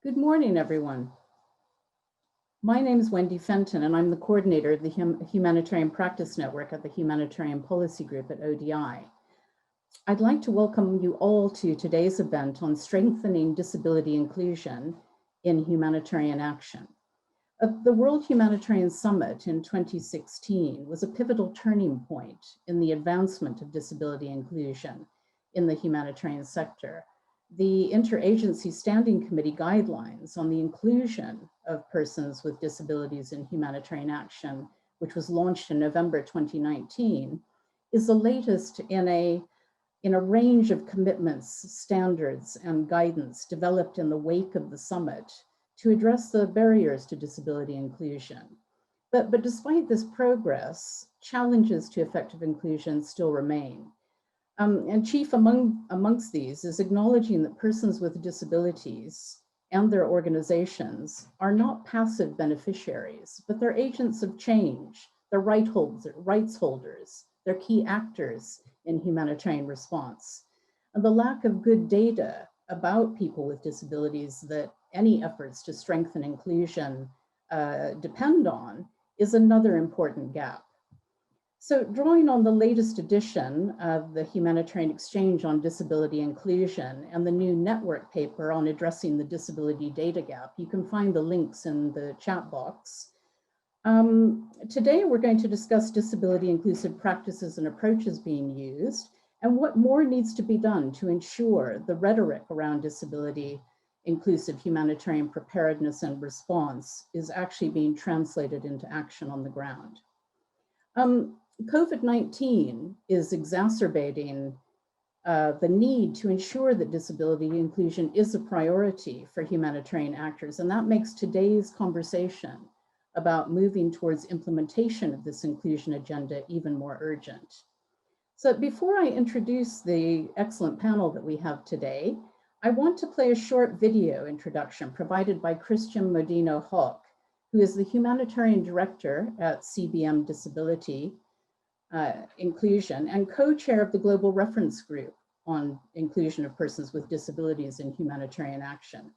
Good morning, everyone. My name is Wendy Fenton, and I'm the coordinator of the Humanitarian Practice Network at the Humanitarian Policy Group at ODI. I'd like to welcome you all to today's event on strengthening disability inclusion in humanitarian action. The World Humanitarian Summit in 2016 was a pivotal turning point in the advancement of disability inclusion in the humanitarian sector. The Interagency Standing Committee guidelines on the inclusion of persons with disabilities in humanitarian action, which was launched in November 2019, is the latest in a range of commitments, standards, and guidance developed in the wake of the summit to address the barriers to disability inclusion. But despite this progress, challenges to effective inclusion still remain. And chief amongst these is acknowledging that persons with disabilities and their organizations are not passive beneficiaries, but they're agents of change, they're rights holders, they're key actors in humanitarian response. And the lack of good data about people with disabilities that any efforts to strengthen inclusion depend on is another important gap. So drawing on the latest edition of the Humanitarian Exchange on Disability Inclusion and the new network paper on addressing the disability data gap, you can find the links in the chat box. Today, we're going to discuss disability inclusive practices and approaches being used and what more needs to be done to ensure the rhetoric around disability inclusive humanitarian preparedness and response is actually being translated into action on the ground. COVID-19 is exacerbating the need to ensure that disability inclusion is a priority for humanitarian actors, and that makes today's conversation about moving towards implementation of this inclusion agenda even more urgent. So before I introduce the excellent panel that we have today, I want to play a short video introduction provided by Christian Modino Hawk, who is the Humanitarian Director at CBM Disability Inclusion and co-chair of the Global Reference Group on Inclusion of Persons with Disabilities in Humanitarian Action.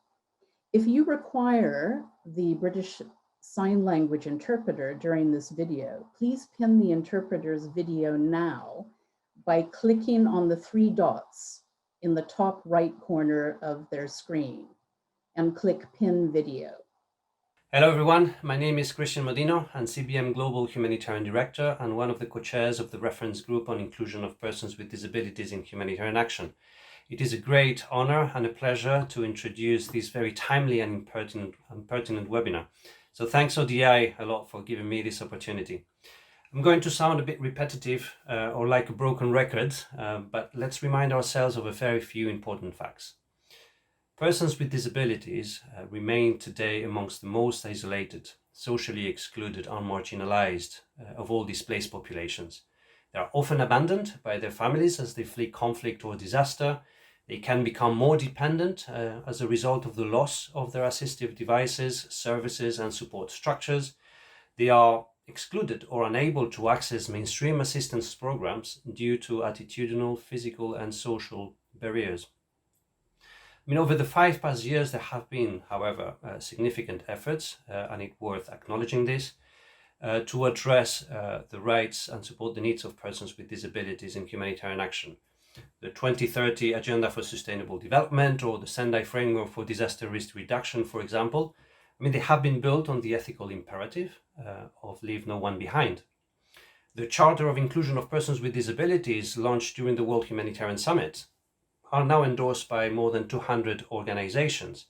If you require the British Sign Language interpreter during this video, please pin the interpreter's video now by clicking on the 3 dots in the top right corner of their screen and click Pin Video. Hello everyone, my name is Christian Modino. I'm CBM Global Humanitarian Director and one of the co-chairs of the Reference Group on Inclusion of Persons with Disabilities in Humanitarian Action. It is a great honor and a pleasure to introduce this very timely and pertinent webinar. So thanks ODI a lot for giving me this opportunity. I'm going to sound a bit repetitive or like a broken record, but let's remind ourselves of a very few important facts. Persons with disabilities remain today amongst the most isolated, socially excluded and marginalized of all displaced populations. They are often abandoned by their families as they flee conflict or disaster. They can become more dependent as a result of the loss of their assistive devices, services and support structures. They are excluded or unable to access mainstream assistance programs due to attitudinal, physical and social barriers. Over the 5 past years, there have been, however, significant efforts, and it's worth acknowledging this, to address the rights and support the needs of persons with disabilities in humanitarian action. The 2030 Agenda for Sustainable Development or the Sendai Framework for Disaster Risk Reduction, for example, they have been built on the ethical imperative of leave no one behind. The Charter of Inclusion of Persons with Disabilities, launched during the World Humanitarian Summit, are now endorsed by more than 200 organizations.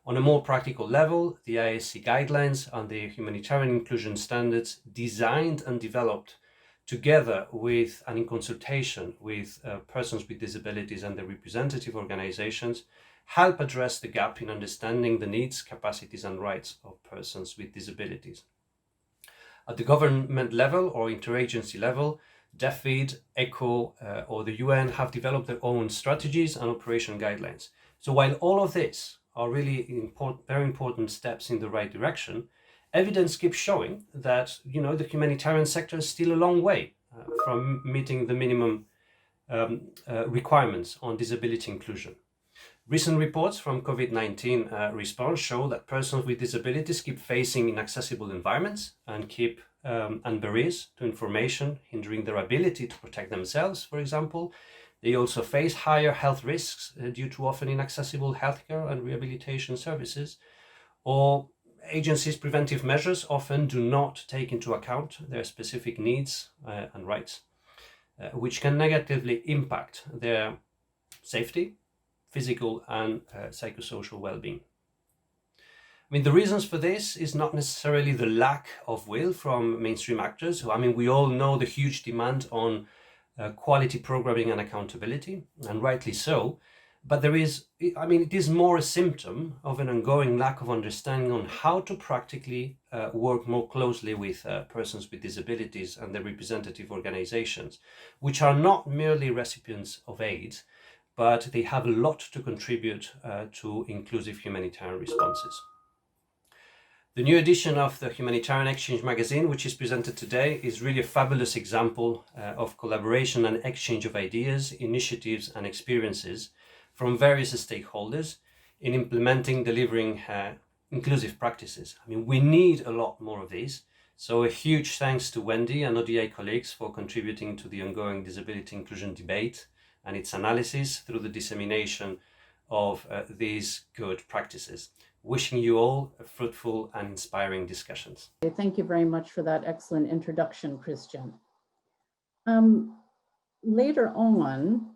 On a more practical level, the ISC guidelines and the humanitarian inclusion standards designed and developed together with and in consultation with persons with disabilities and their representative organizations help address the gap in understanding the needs, capacities and rights of persons with disabilities. At the government level or interagency level, DEFID, ECHO, or the UN have developed their own strategies and operation guidelines. So while all of this are really very important steps in the right direction, evidence keeps showing that the humanitarian sector is still a long way from meeting the minimum requirements on disability inclusion. Recent reports from COVID-19 response show that persons with disabilities keep facing inaccessible environments and barriers to information, hindering their ability to protect themselves, for example. They also face higher health risks due to often inaccessible healthcare and rehabilitation services, or agencies' preventive measures often do not take into account their specific needs and rights, which can negatively impact their safety, physical and psychosocial well-being. I mean, the reasons for this is not necessarily the lack of will from mainstream actors. We all know the huge demand on quality programming and accountability, and rightly so. But it is more a symptom of an ongoing lack of understanding on how to practically work more closely with persons with disabilities and their representative organizations, which are not merely recipients of aid, but they have a lot to contribute to inclusive humanitarian responses. The new edition of the Humanitarian Exchange magazine, which is presented today, is really a fabulous example of collaboration and exchange of ideas, initiatives and experiences from various stakeholders in delivering inclusive practices. We need a lot more of these. So a huge thanks to Wendy and ODI colleagues for contributing to the ongoing disability inclusion debate and its analysis through the dissemination of these good practices. Wishing you all fruitful and inspiring discussions. Thank you very much for that excellent introduction, Christian. Later on,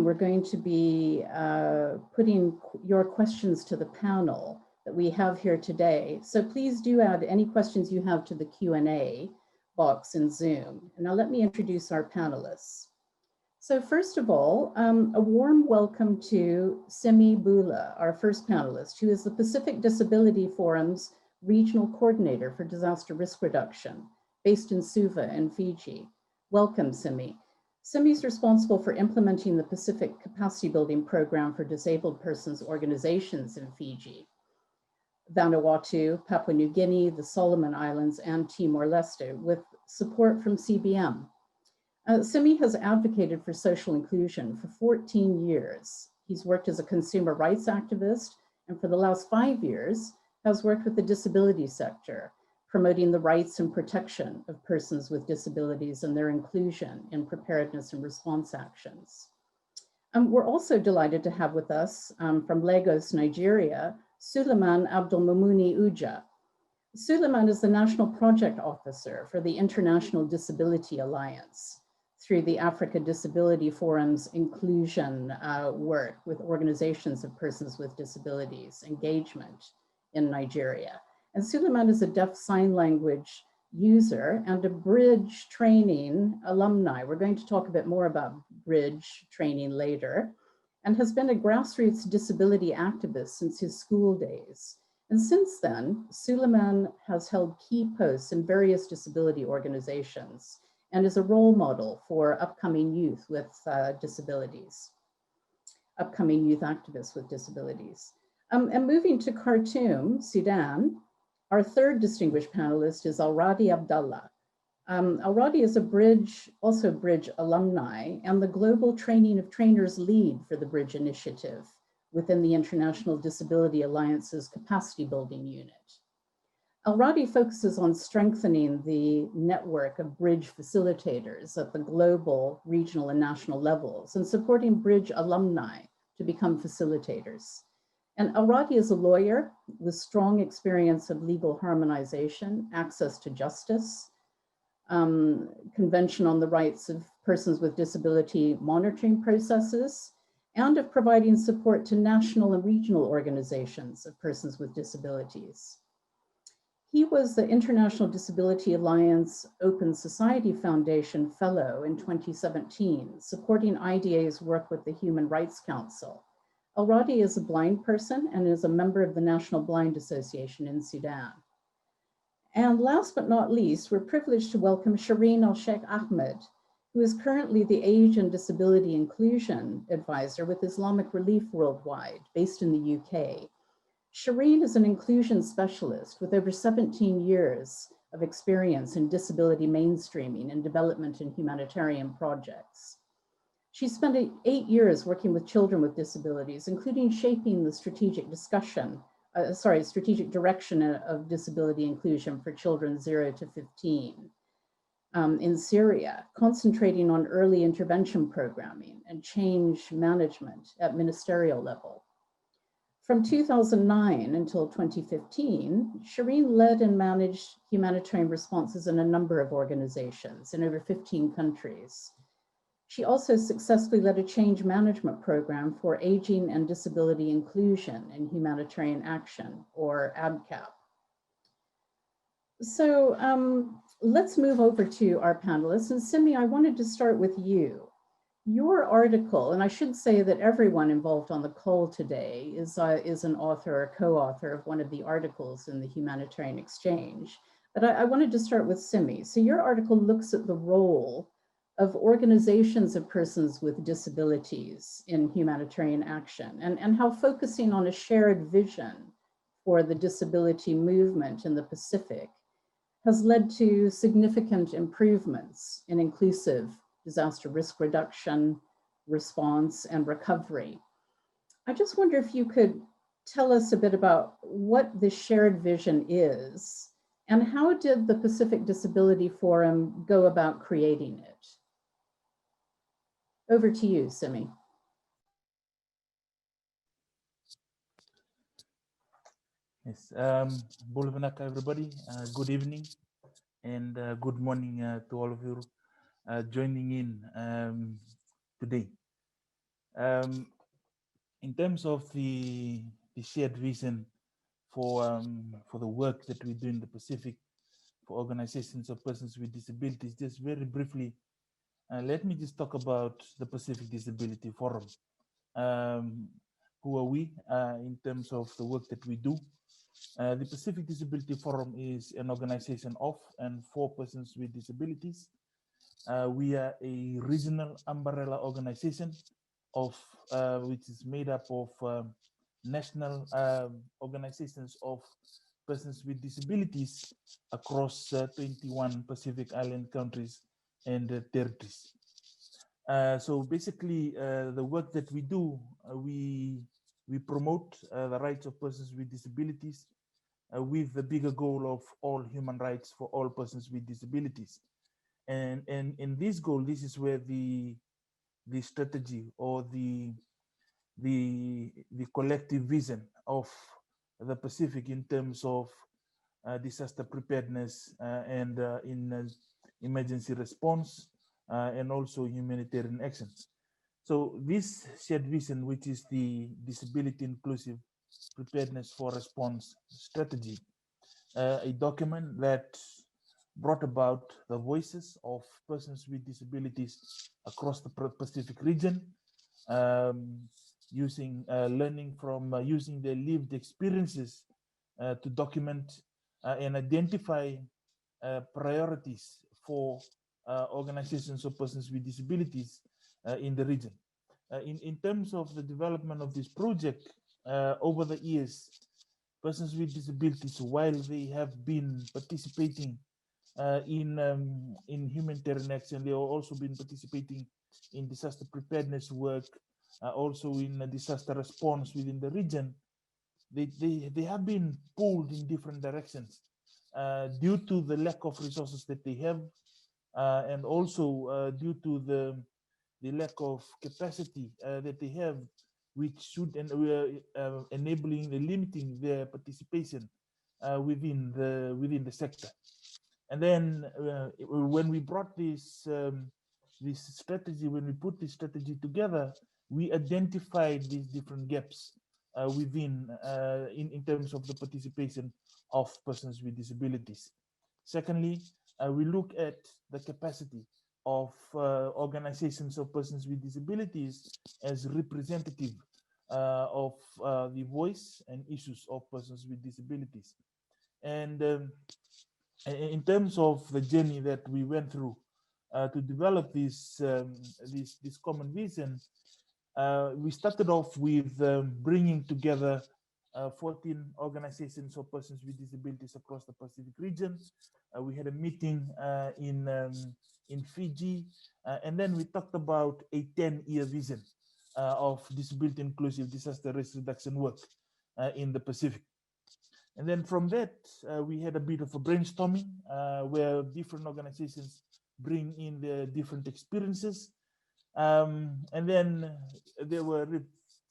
we're going to be putting your questions to the panel that we have here today. So please do add any questions you have to the Q&A box in Zoom. And now let me introduce our panelists. So first of all, a warm welcome to Simi Bula, our first panelist, who is the Pacific Disability Forum's Regional Coordinator for Disaster Risk Reduction, based in Suva in Fiji. Welcome, Simi. Simi is responsible for implementing the Pacific Capacity Building Program for Disabled Persons Organizations in Fiji, Vanuatu, Papua New Guinea, the Solomon Islands, and Timor-Leste, with support from CBM. Simi has advocated for social inclusion for 14 years. He's worked as a consumer rights activist, and for the last 5 years has worked with the disability sector, promoting the rights and protection of persons with disabilities and their inclusion in preparedness and response actions. We're also delighted to have with us from Lagos, Nigeria, Suleiman Abdulmumuni Uja. Suleiman is the National Project Officer for the International Disability Alliance through the Africa Disability Forum's inclusion work with organizations of persons with disabilities engagement in Nigeria. And Suleiman is a deaf sign language user and a Bridge training alumni. We're going to talk a bit more about Bridge training later, and has been a grassroots disability activist since his school days. And since then, Suleiman has held key posts in various disability organizations and is a role model for upcoming youth with disabilities, upcoming youth activists with disabilities. And moving to Khartoum, Sudan, our third distinguished panelist is Alradi Abdallah. Alradi is also Bridge alumni and the Global Training of Trainers lead for the Bridge Initiative within the International Disability Alliance's Capacity Building Unit. Alradi focuses on strengthening the network of Bridge facilitators at the global, regional, and national levels, and supporting Bridge alumni to become facilitators. And Alradi is a lawyer with strong experience of legal harmonization, access to justice, Convention on the Rights of Persons with Disability monitoring processes, and of providing support to national and regional organizations of persons with disabilities. He was the International Disability Alliance Open Society Foundation Fellow in 2017, supporting IDA's work with the Human Rights Council. Alradi is a blind person and is a member of the National Blind Association in Sudan. And last but not least, we're privileged to welcome Shireen Al-Sheikh Ahmed, who is currently the Age and Disability Inclusion Advisor with Islamic Relief Worldwide, based in the UK. Shireen is an inclusion specialist with over 17 years of experience in disability mainstreaming and development in humanitarian projects. She spent 8 years working with children with disabilities, including shaping the strategic strategic direction of disability inclusion for children 0 to 15 in Syria, concentrating on early intervention programming and change management at ministerial level. From 2009 until 2015, Shireen led and managed humanitarian responses in a number of organizations in over 15 countries. She also successfully led a change management program for aging and disability inclusion in humanitarian action, or ADCAP. So let's move over to our panelists. And Simi, I wanted to start with you. Your article, and I should say that everyone involved on the call today is an author or co-author of one of the articles in the Humanitarian Exchange. But I wanted to start with Simi. So your article looks at the role of organizations of persons with disabilities in humanitarian action and how focusing on a shared vision for the disability movement in the Pacific has led to significant improvements in inclusive disaster risk reduction, response, and recovery. I just wonder if you could tell us a bit about what the shared vision is and how did the Pacific Disability Forum go about creating it? Over to you, Simi. Yes, Bolivnak, everybody. Good evening and good morning to all of you joining in today. In terms of the shared vision for the work that we do in the Pacific for organizations of persons with disabilities, just very briefly, let me just talk about the Pacific Disability Forum. Who are we in terms of the work that we do? The Pacific Disability Forum is an organization of and for persons with disabilities. We are a regional umbrella organization of which is made up of national organizations of persons with disabilities across 21 Pacific Island countries and territories. So basically, the work that we do, we promote the rights of persons with disabilities with the bigger goal of all human rights for all persons with disabilities. And in this goal, this is where the strategy or the collective vision of the Pacific in terms of disaster preparedness and in emergency response and also humanitarian actions. So this shared vision, which is the disability inclusive preparedness for response strategy, a document that brought about the voices of persons with disabilities across the Pacific region, using learning from using their lived experiences to document and identify priorities for organizations of persons with disabilities in the region. In terms of the development of this project, over the years, persons with disabilities, while they have been participating in humanitarian action, they have also been participating in disaster preparedness work, also in disaster response within the region. They have been pulled in different directions due to the lack of resources that they have, and also due to the lack of capacity that they have, which should enabling limiting their participation within the sector. And then when we brought this this strategy, when we put this strategy together, we identified these different gaps within in terms of the participation of persons with disabilities. Secondly, we look at the capacity of organizations of persons with disabilities as representative of the voice and issues of persons with disabilities. And in terms of the journey that we went through to develop this common vision, we started off with bringing together 14 organizations of persons with disabilities across the Pacific region. We had a meeting in Fiji, and then we talked about a 10-year vision of disability inclusive disaster risk reduction work in the Pacific. And then from that, we had a bit of a brainstorming where different organizations bring in their different experiences. And then there were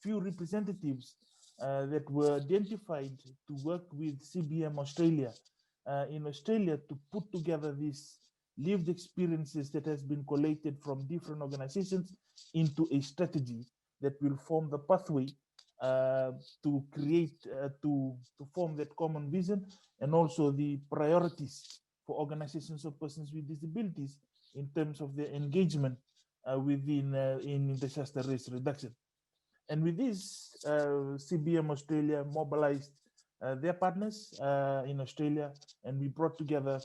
few representatives that were identified to work with CBM Australia in Australia to put together these lived experiences that has been collated from different organizations into a strategy that will form the pathway to create, to form that common vision, and also the priorities for organizations of persons with disabilities in terms of their engagement within in disaster risk reduction. And with this, CBM Australia mobilized their partners in Australia, and we brought together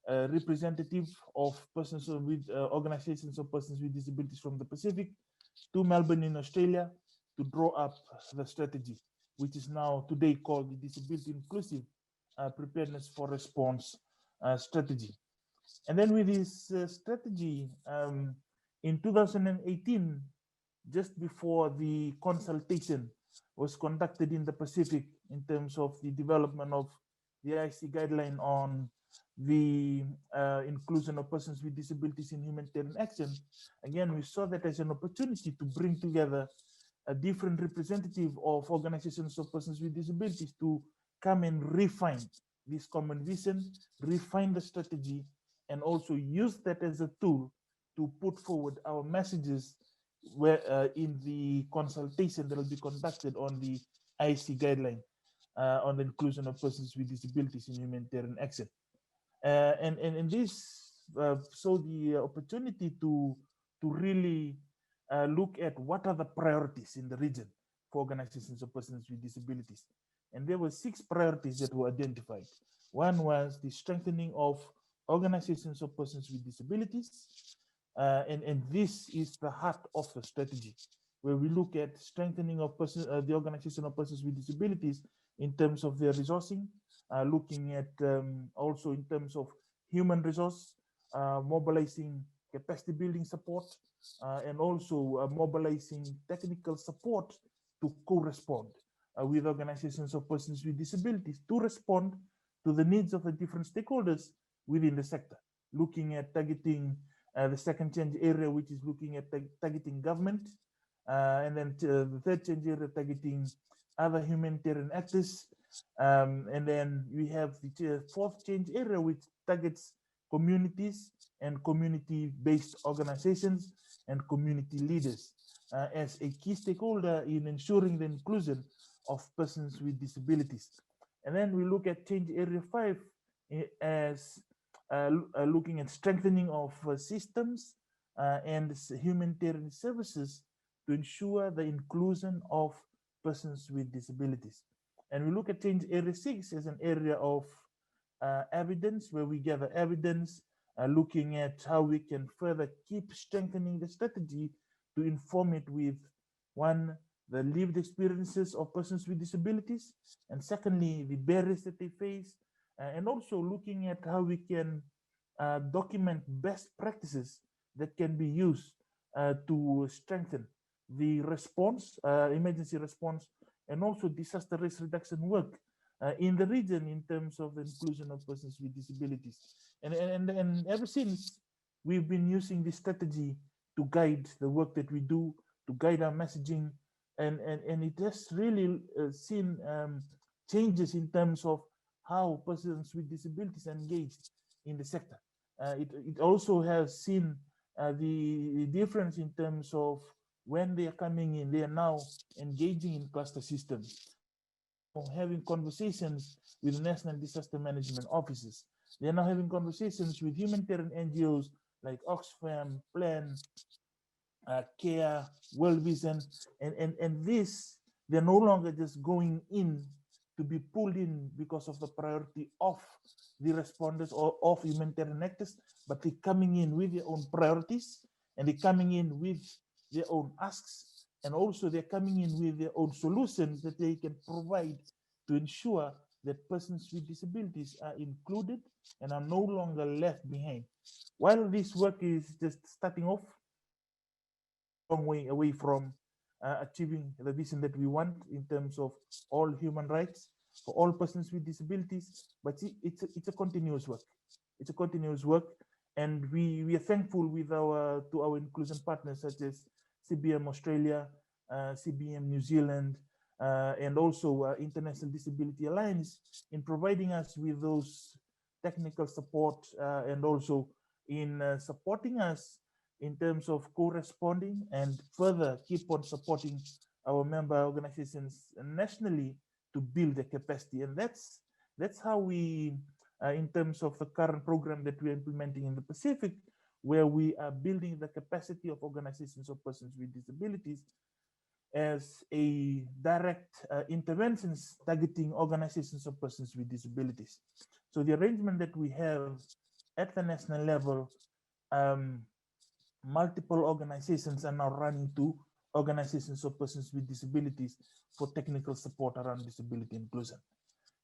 a representative of persons with organizations of persons with disabilities from the Pacific to Melbourne in Australia to draw up the strategy, which is now today called the Disability Inclusive Preparedness for Response strategy. And then with this strategy, in 2018, just before the consultation was conducted in the Pacific in terms of the development of the IC guideline on the inclusion of persons with disabilities in humanitarian action, again, we saw that as an opportunity to bring together a different representative of organizations of persons with disabilities to come and refine this common vision, refine the strategy, and also use that as a tool to put forward our messages where in the consultation that will be conducted on the IC guideline on the inclusion of persons with disabilities in humanitarian action. And this saw the opportunity to really look at what are the priorities in the region for organizations of persons with disabilities. And there were 6 priorities that were identified. One was the strengthening of organizations of persons with disabilities. And this is the heart of the strategy, where we look at strengthening of the organization of persons with disabilities in terms of their resourcing, looking at also in terms of human resource, mobilizing capacity building support, and also mobilizing technical support to co-respond with organizations of persons with disabilities to respond to the needs of the different stakeholders within the sector, looking at targeting the second change area, which is looking at targeting government, and then the third change area targeting other humanitarian actors, and then we have the fourth change area, which targets communities and community-based organizations and community leaders as a key stakeholder in ensuring the inclusion of persons with disabilities. And then we look at change area 5 as looking at strengthening of systems and humanitarian services to ensure the inclusion of persons with disabilities. And we look at change area 6 as an area of evidence, where we gather evidence, looking at how we can further keep strengthening the strategy to inform it with, one, the lived experiences of persons with disabilities, and secondly, the barriers that they face, and also looking at how we can document best practices that can be used to strengthen the response, emergency response, and also disaster risk reduction work in the region in terms of the inclusion of persons with disabilities. And ever since, we've been using this strategy to guide the work that we do, to guide our messaging, and it has really seen changes in terms of how persons with disabilities are engaged in the sector. It also has seen the difference in terms of when they are coming in, they are now engaging in cluster systems. They are now having conversations with national disaster management offices. They are now having conversations with humanitarian NGOs like Oxfam, Plan, CARE, World Vision, and this, they're no longer just going in to be pulled in because of the priority of the responders or of humanitarian actors, but they're coming in with their own priorities, and they're coming in with their own asks, and also they're coming in with their own solutions that they can provide to ensure that persons with disabilities are included and are no longer left behind. While this work is just starting off, a long way away from achieving the vision that we want in terms of all human rights for all persons with disabilities, but it's a continuous work. It's a continuous work, and we are thankful with our inclusion partners such as CBM Australia, CBM New Zealand, and also International Disability Alliance in providing us with those technical support and also in supporting us in terms of corresponding and further keep on supporting our member organizations nationally to build the capacity. And that's how we, in terms of the current program that we're implementing in the Pacific, where we are building the capacity of organizations of persons with disabilities as a direct interventions targeting organizations of persons with disabilities. So the arrangement that we have at the national level, multiple organizations are now running to organizations of persons with disabilities for technical support around disability inclusion.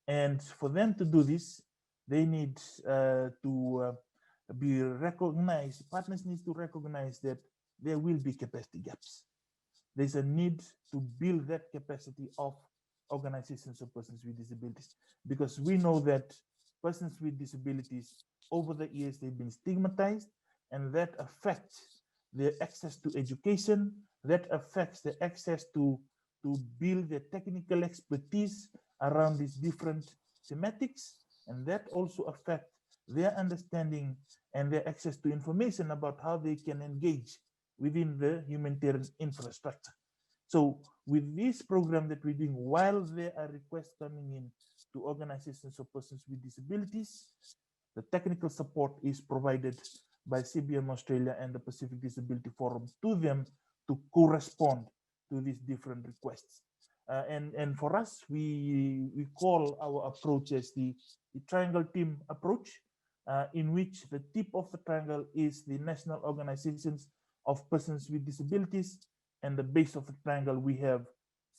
And for them to do this, they need to be recognized, partners need to recognize that there will be capacity gaps. There's a need to build that capacity of organizations of persons with disabilities, because we know that persons with disabilities over the years, they've been stigmatized, and that affects their access to education, that affects the access to build the technical expertise around these different thematics, and that also affects their understanding and their access to information about how they can engage within the humanitarian infrastructure. So with this program that we're doing, while there are requests coming in to organizations of persons with disabilities, the technical support is provided by CBM Australia and the Pacific Disability Forum to them to correspond to these different requests. And for us, we call our approach as the triangle team approach, in which the tip of the triangle is the national organizations of persons with disabilities, and the base of the triangle we have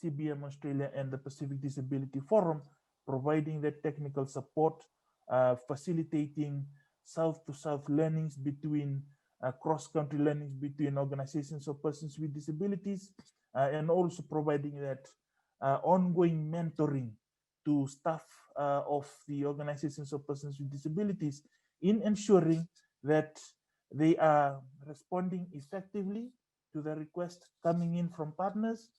CBM Australia and the Pacific Disability Forum providing that technical support, facilitating south to south learnings between cross-country learnings between organizations of persons with disabilities, and also providing that ongoing mentoring to staff of the organizations of persons with disabilities in ensuring that they are responding effectively to the request coming in from partners,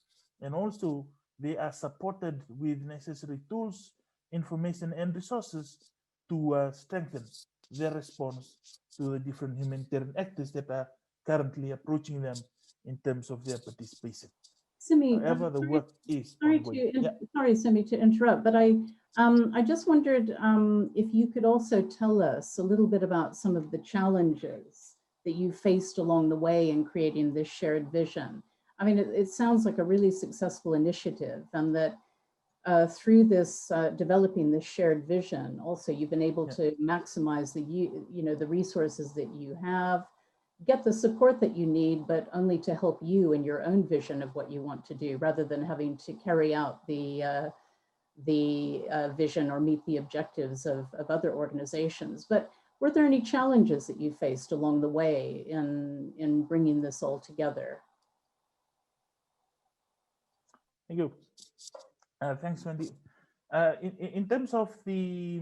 and also they are supported with necessary tools, information, and resources to strengthen their response to the different humanitarian actors that are currently approaching them in terms of their participation. Simi, However, the work is sorry ongoing. sorry, Simi, to interrupt, but I just wondered if you could also tell us a little bit about some of the challenges that you faced along the way in creating this shared vision. I mean, it sounds like a really successful initiative, and that through this developing this shared vision, also you've been able to maximize the resources that you have, get the support that you need, but only to help you in your own vision of what you want to do, rather than having to carry out the vision or meet the objectives of other organizations. But were there any challenges that you faced along the way in bringing this all together? Thank you. Thanks, Wendy. In terms of the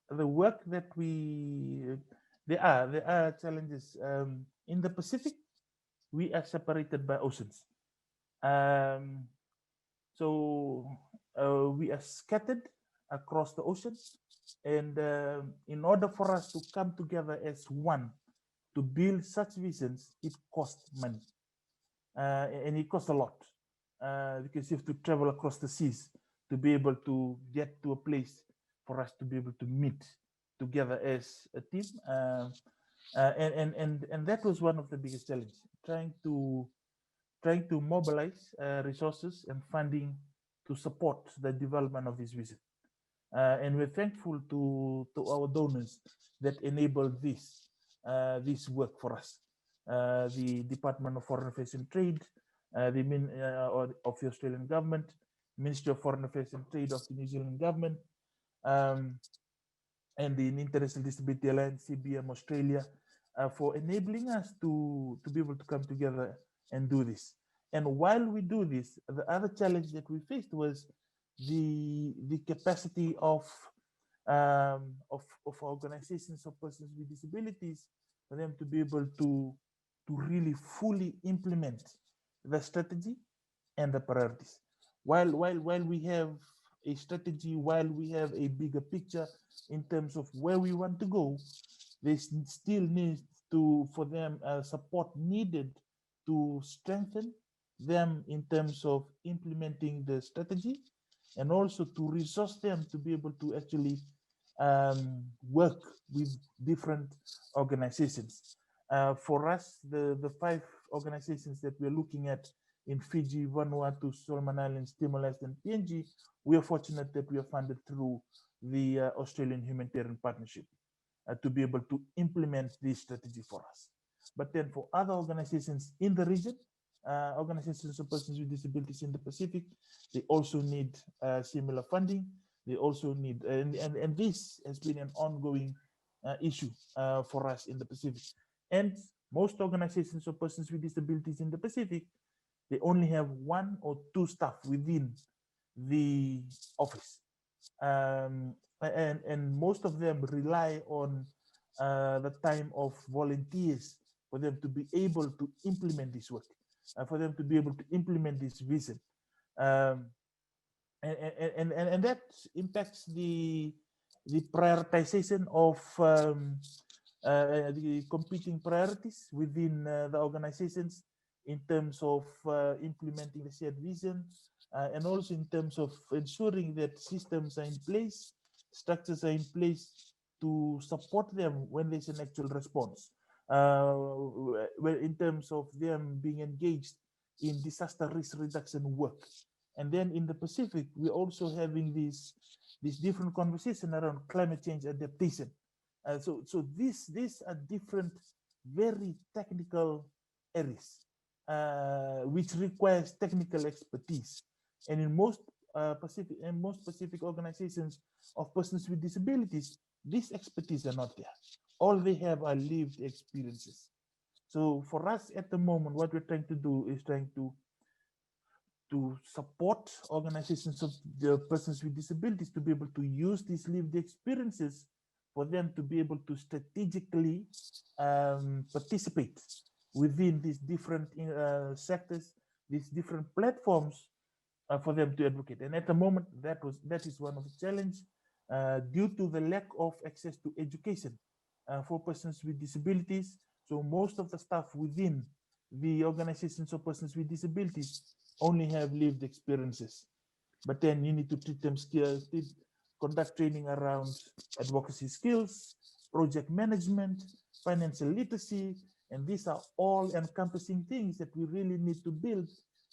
work that there are challenges. In the Pacific, we are separated by oceans. So we are scattered across the oceans, and in order for us to come together as one to build such visions, it costs money, and it costs a lot, because you have to travel across the seas to be able to get to a place for us to be able to meet together as a team. And that was one of the biggest challenges, trying to mobilize resources and funding to support the development of this vision. And we're thankful to our donors that enabled this work for us. The Department of Foreign Affairs and Trade, of the Australian government, Ministry of Foreign Affairs and Trade of the New Zealand government, and the International Disability Alliance, CBM Australia, for enabling us to be able to come together and do this. And while we do this, the other challenge that we faced was the capacity of organizations of persons with disabilities for them to be able to really fully implement the strategy and the priorities. While we have a strategy, while we have a bigger picture in terms of where we want to go, there still needs for them support needed to strengthen them in terms of implementing the strategy, and also to resource them to be able to actually work with different organizations. For us, the 5 organizations that we're looking at in Fiji, Vanuatu, Solomon Islands, Timor-Leste, and PNG, we are fortunate that we are funded through the Australian Humanitarian Partnership to be able to implement this strategy for us. But then for other organizations in the region, organizations of persons with disabilities in the Pacific, they also need similar funding. They also need, and this has been an ongoing issue for us in the Pacific. And most organizations of persons with disabilities in the Pacific, they only have 1 or 2 staff within the office. And most of them rely on the time of volunteers for them to be able to implement this work, for them to be able to implement this vision. And that impacts the prioritization of the competing priorities within the organizations in terms of implementing the shared vision, and also in terms of ensuring that systems are in place, structures are in place to support them when there's an actual response. In terms of them being engaged in disaster risk reduction work. And then in the Pacific, we're also having this different conversation around climate change adaptation. So these are different, very technical areas, which requires technical expertise. And in most Pacific organizations of persons with disabilities, this expertise are not there. All they have are lived experiences. So for us at the moment, what we're trying to do is trying to support organizations of the persons with disabilities to be able to use these lived experiences for them to be able to strategically participate within these different sectors, these different platforms for them to advocate. And at the moment, that is one of the challenges due to the lack of access to education for persons with disabilities. So most of the staff within the organizations of persons with disabilities only have lived experiences. But then you need to treat them skills, conduct training around advocacy skills, project management, financial literacy, and these are all encompassing things that we really need to build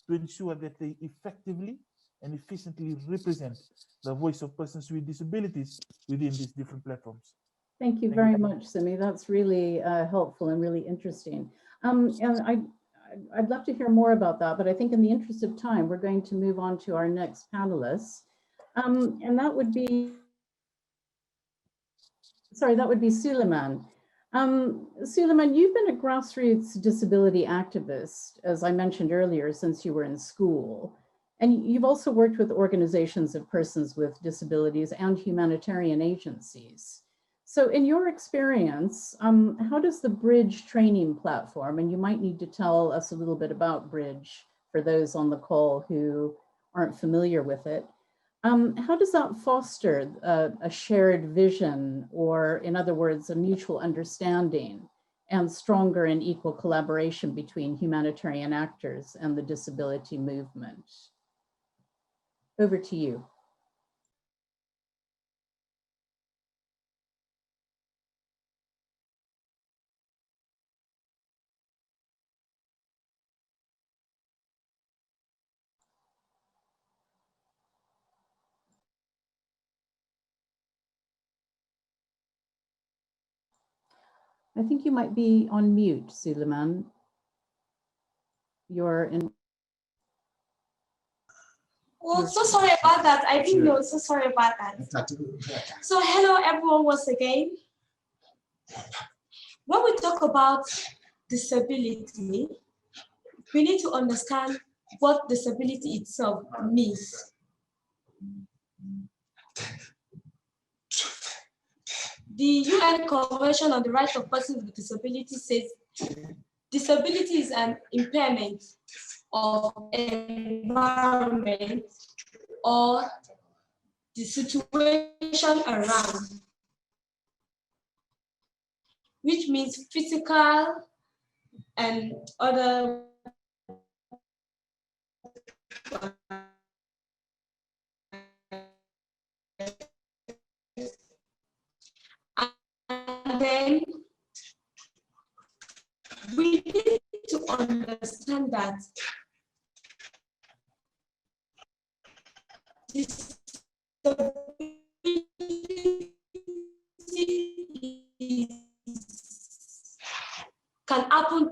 to ensure that they effectively and efficiently represent the voice of persons with disabilities within these different platforms. Thank you very much, Simi. That's really helpful and really interesting. And I'd love to hear more about that, but I think in the interest of time, we're going to move on to our next panelist. And that would be Suleiman. Suleiman, you've been a grassroots disability activist, as I mentioned earlier, since you were in school. And you've also worked with organizations of persons with disabilities and humanitarian agencies. So in your experience, how does the Bridge training platform, and you might need to tell us a little bit about Bridge for those on the call who aren't familiar with it, how does that foster a shared vision, or in other words, a mutual understanding and stronger and equal collaboration between humanitarian actors and the disability movement? Over to you. I think you might be on mute, Suleiman. You're in. Oh, so sorry about that. I didn't know. So sorry about that. So hello everyone once again. When we talk about disability, we need to understand what disability itself means. The UN Convention on the Rights of Persons with Disabilities says disability is an impairment of environment or the situation around, which means physical and other and then we need to understand that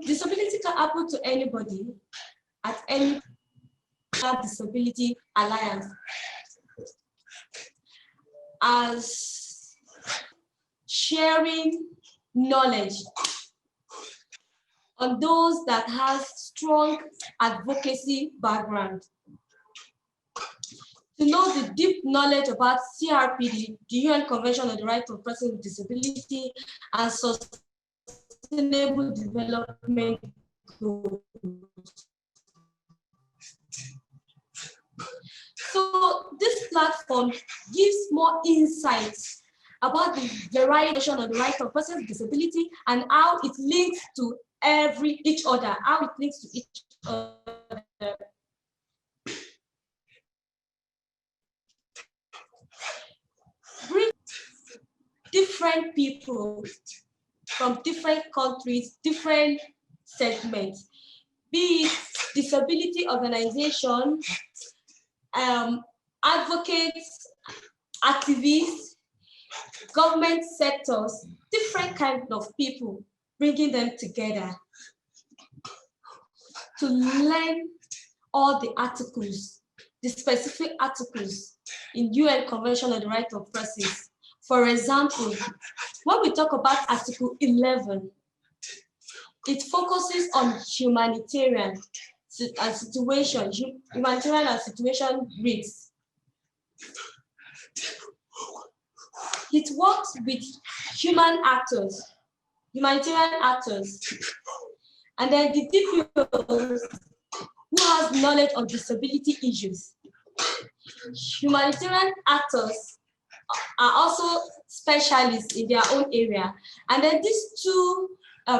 disability can happen to anybody at any disability alliance. As sharing knowledge on those that have strong advocacy background. To know the deep knowledge about CRPD, the UN Convention on the Rights of Persons with Disability, and Sustainable Development Goals. So this platform gives more insights about the variety of the rights of persons with disability and how it links to each other, Bring different people from different countries, different segments, be it disability organization, advocates, activists, government sectors, different kinds of people, bringing them together to learn all the articles, the specific articles in UN Convention on the Rights of Persons. For example, when we talk about Article 11, it focuses on humanitarian and situation risks. It works with humanitarian actors, and then the DPOs who has knowledge of disability issues. Humanitarian actors are also specialists in their own area, and then these two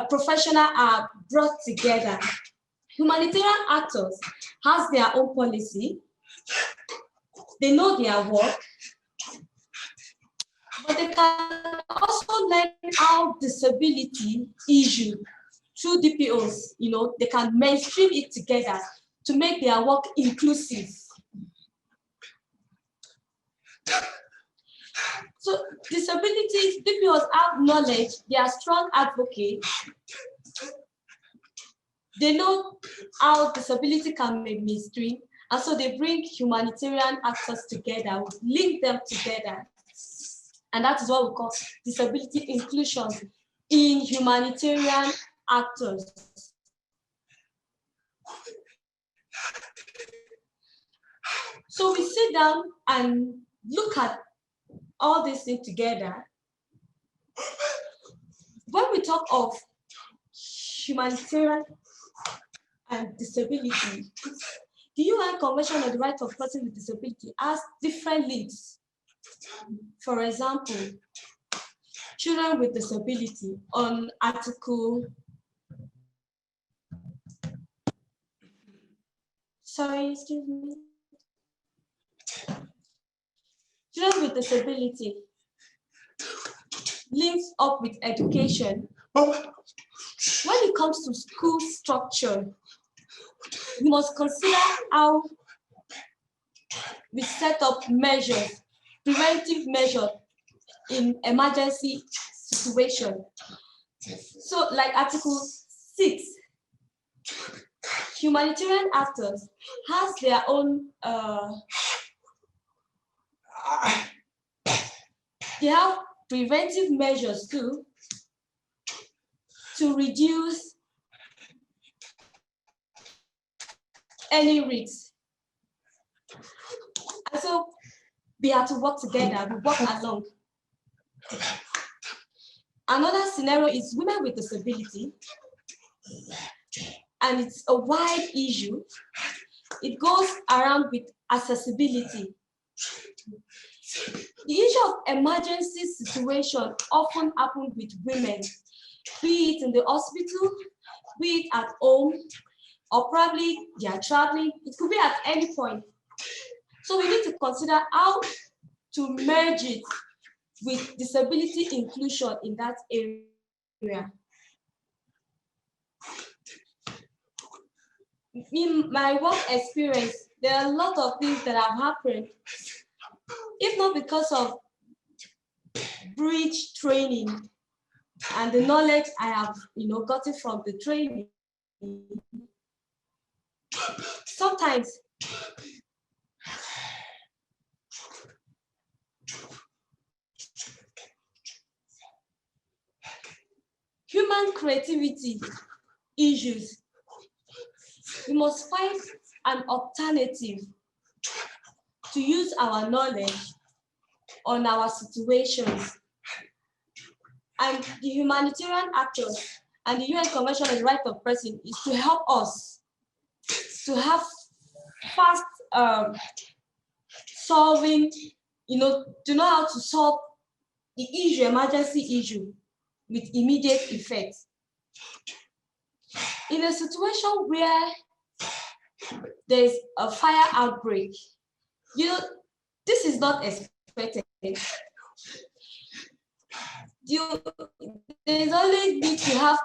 professionals are brought together. Humanitarian actors has their own policy, they know their work, but they can also learn how disability issue through DPOs, they can mainstream it together to make their work inclusive. So disabilities, DPOs have knowledge, they are strong advocates. They know how disability can be mainstream, and so they bring humanitarian actors together, link them together. And that is what we call disability inclusion in humanitarian actors. So we sit down and look at all these things together. When we talk of humanitarian and disability, the UN Convention on the Rights of Persons with Disability has different links. For example, children with disability on Article, excuse me. Children with disability links up with education. When it comes to school structure, we must consider how we set up measures, preventive measures in emergency situation. So like Article 6, humanitarian actors has their own They have preventive measures too to reduce any risks. And so we have to work together, we work along. Another scenario is women with disability, and it's a wide issue. It goes around with accessibility. The issue of emergency situation often happens with women, be it in the hospital, be it at home, or probably they are traveling. It could be at any point. So we need to consider how to merge it with disability inclusion in that area. In my work experience, there are a lot of things that have happened, if not because of bridge training and the knowledge I have gotten from the training. Sometimes human creativity issues, we must find an alternative to use our knowledge on our situations. And the humanitarian actors and the UN Convention on the Right of Person is to help us to have fast solving, to know how to solve the issue, emergency issue, with immediate effect. In a situation where there's a fire outbreak, this is not expected. There's only need to have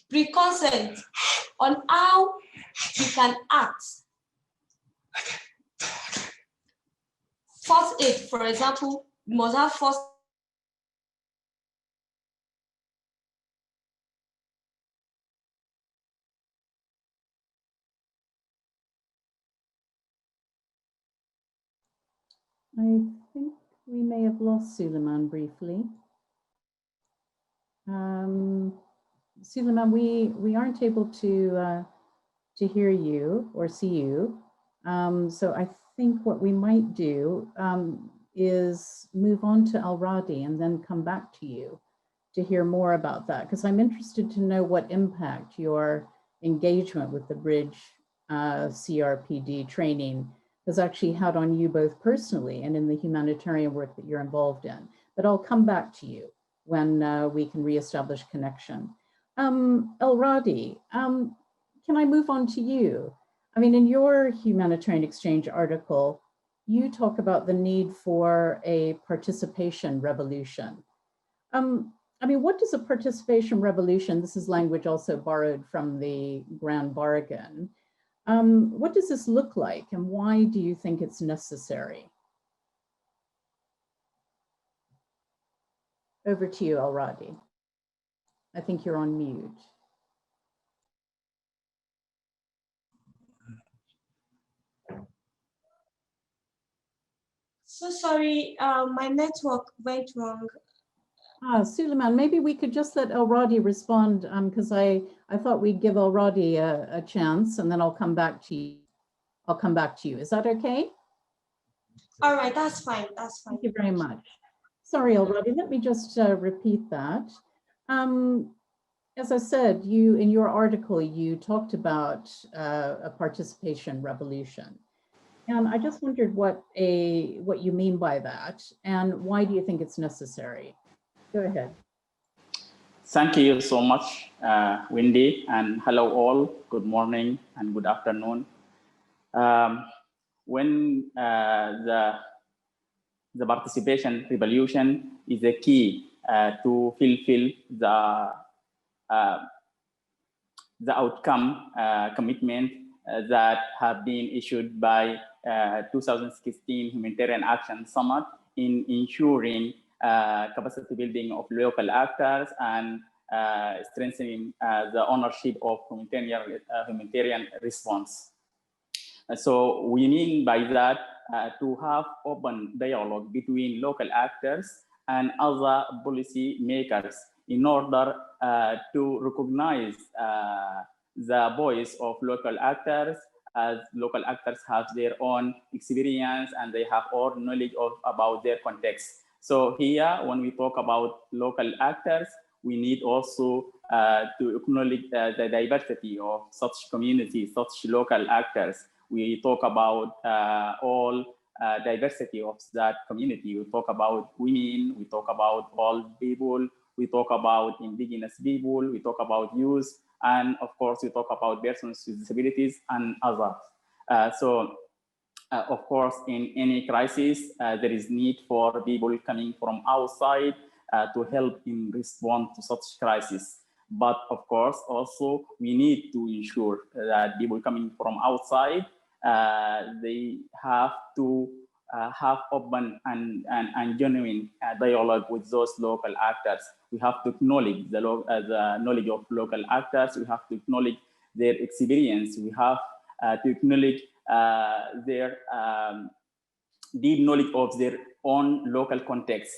pre-consent on how you can act. First aid, for example, you must have first I think we may have lost Suleiman briefly. Suleiman, we aren't able to hear you or see you. So I think what we might do is move on to Al-Radi and then come back to you to hear more about that, because I'm interested to know what impact your engagement with the Bridge CRPD training has actually had on you both personally and in the humanitarian work that you're involved in. But I'll come back to you when we can reestablish connection. Al-Radi, can I move on to you? I mean, in your humanitarian exchange article, you talk about the need for a participation revolution. I mean, what does a participation revolution, this is language also borrowed from the Grand Bargain, what does this look like and why do you think it's necessary? Over to you, Al-Radi. I think you're on mute. So sorry, my network went wrong. Suleiman, maybe we could just let Al-Radi respond because I thought we'd give Al-Radi a chance and then I'll come back to you. I'll come back to you. Is that okay? All right, that's fine. That's fine. Thank you very much. Sorry, Al-Radi, let me just repeat that. As I said, in your article, you talked about a participation revolution. And I just wondered what you mean by that and why do you think it's necessary? Go ahead. Thank you so much, Wendy, and hello all. Good morning and good afternoon. When the participation revolution is a key to fulfill the outcome commitment that have been issued by 2016 Humanitarian Action Summit in ensuring capacity building of local actors and strengthening the ownership of humanitarian response. So we mean by that to have open dialogue between local actors and other policy makers in order to recognize the voice of local actors, as local actors have their own experience and they have all knowledge about their context. So here, when we talk about local actors, we need also to acknowledge the diversity of such communities, such local actors. We talk about all diversity of that community. We talk about women, we talk about old people, we talk about indigenous people, we talk about youth, and of course, we talk about persons with disabilities and others. Of course, in any crisis, there is need for people coming from outside to help in respond to such crisis. But of course, also, we need to ensure that people coming from outside, they have to have open and genuine dialogue with those local actors. We have to acknowledge the knowledge of local actors. We have to acknowledge their experience. We have to acknowledge their deep knowledge of their own local context.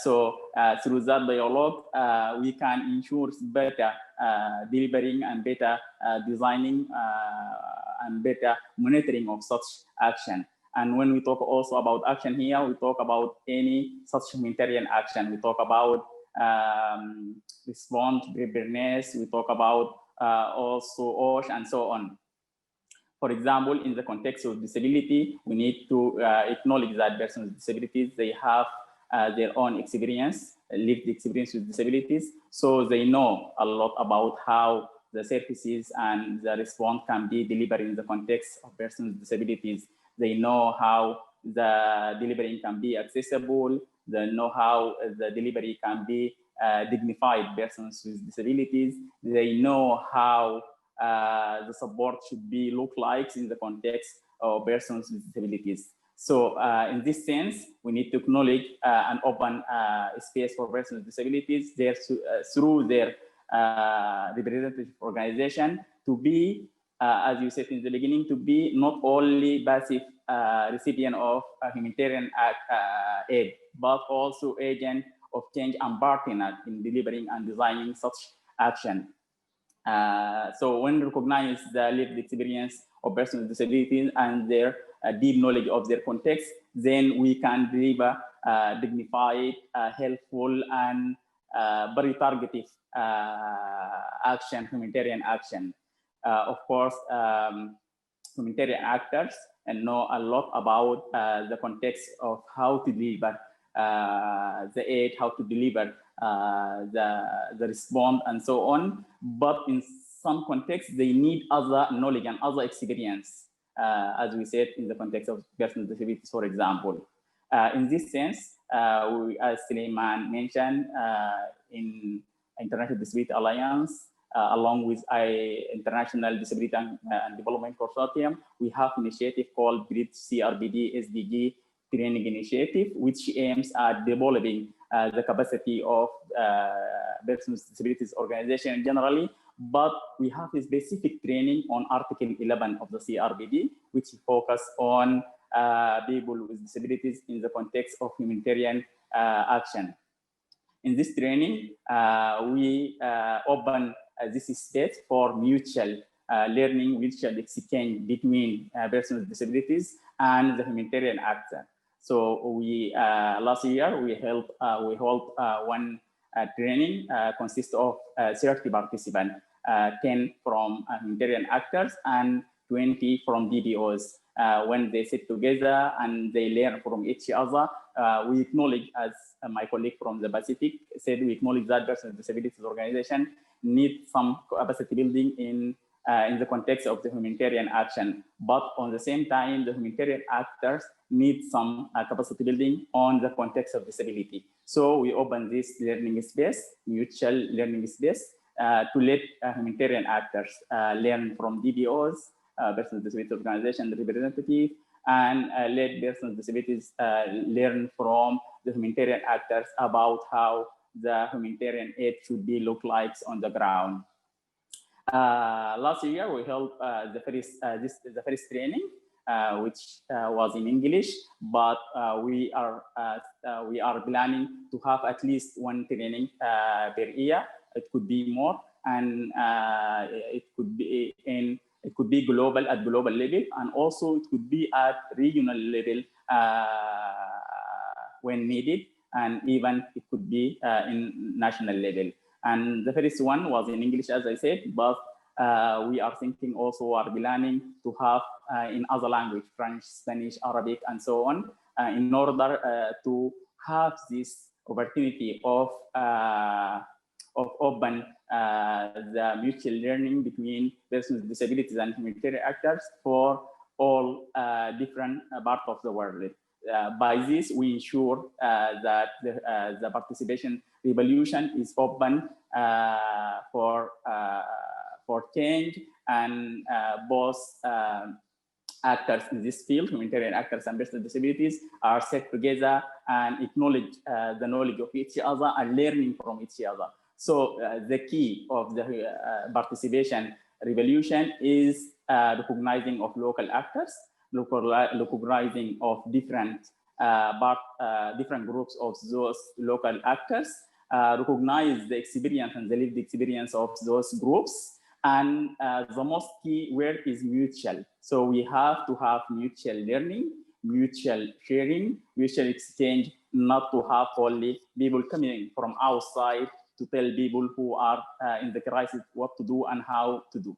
Through that dialogue, we can ensure better delivering and better designing and better monitoring of such action. And when we talk also about action here, we talk about any such humanitarian action. We talk about response, preparedness, we talk about also OSH and so on. For example, in the context of disability, we need to acknowledge that persons with disabilities, they have their own experience, lived experience with disabilities, so they know a lot about how the services and the response can be delivered in the context of persons with disabilities. They know how the delivery can be accessible. They know how the delivery can be dignified persons with disabilities. They know how the support should be look like in the context of persons with disabilities. So in this sense, we need to acknowledge and open space for persons with disabilities there through their representative organization to be, as you said in the beginning, to be not only passive recipient of humanitarian aid, but also agent of change and partner in delivering and designing such action. So when recognize the lived experience of persons with disabilities and their deep knowledge of their context, then we can deliver dignified, helpful, and very targeted action, humanitarian action. Of course, humanitarian actors and know a lot about the context of how to deliver the aid, how to deliver the response, and so on. But in some contexts, they need other knowledge and other experience, as we said in the context of persons with disabilities, for example. In this sense, we, as Suleiman mentioned, in International Disability Alliance, along with International Disability and Development Consortium, we have initiative called BRID CRBD SDG Training Initiative, which aims at developing the capacity of persons with disabilities organization generally, but we have a specific training on Article 11 of the CRBD, which focus on people with disabilities in the context of humanitarian action. In this training, we open this space for mutual learning, mutual exchange between persons with disabilities and the humanitarian actor. So we last year we held one training consists of 30 participants, 10 from humanitarian actors and 20 from DBOs. When they sit together and they learn from each other, we acknowledge, as my colleague from the Pacific said, we acknowledge that persons with disabilities organization need some capacity building in the context of the humanitarian action. But on the same time, the humanitarian actors need some capacity building on the context of disability. So we open this learning space, mutual learning space, to let humanitarian actors learn from DBOs, persons with disabilities organization representative, and let persons with disabilities learn from the humanitarian actors about how the humanitarian aid should be look like on the ground. Last year we held the first training, which was in English, but we are planning to have at least one training per year. It could be more, and it could be global at global level, and also it could be at regional level when needed, and even it could be in national level. And the first one was in English, as I said, but we are thinking also, are planning to have in other language, French, Spanish, Arabic, and so on, in order to have this opportunity of open the mutual learning between persons with disabilities and humanitarian actors for all different parts of the world. By this, we ensure that the participation revolution is open for change, and both actors in this field, humanitarian actors and persons with disabilities, are set together and acknowledge the knowledge of each other and learning from each other. So the key of the participation revolution is recognizing of local actors, recognizing of different different groups of those local actors, recognize the experience and the lived experience of those groups. And the most key word is mutual. So we have to have mutual learning, mutual sharing, mutual exchange, not to have only people coming from outside to tell people who are in the crisis what to do and how to do.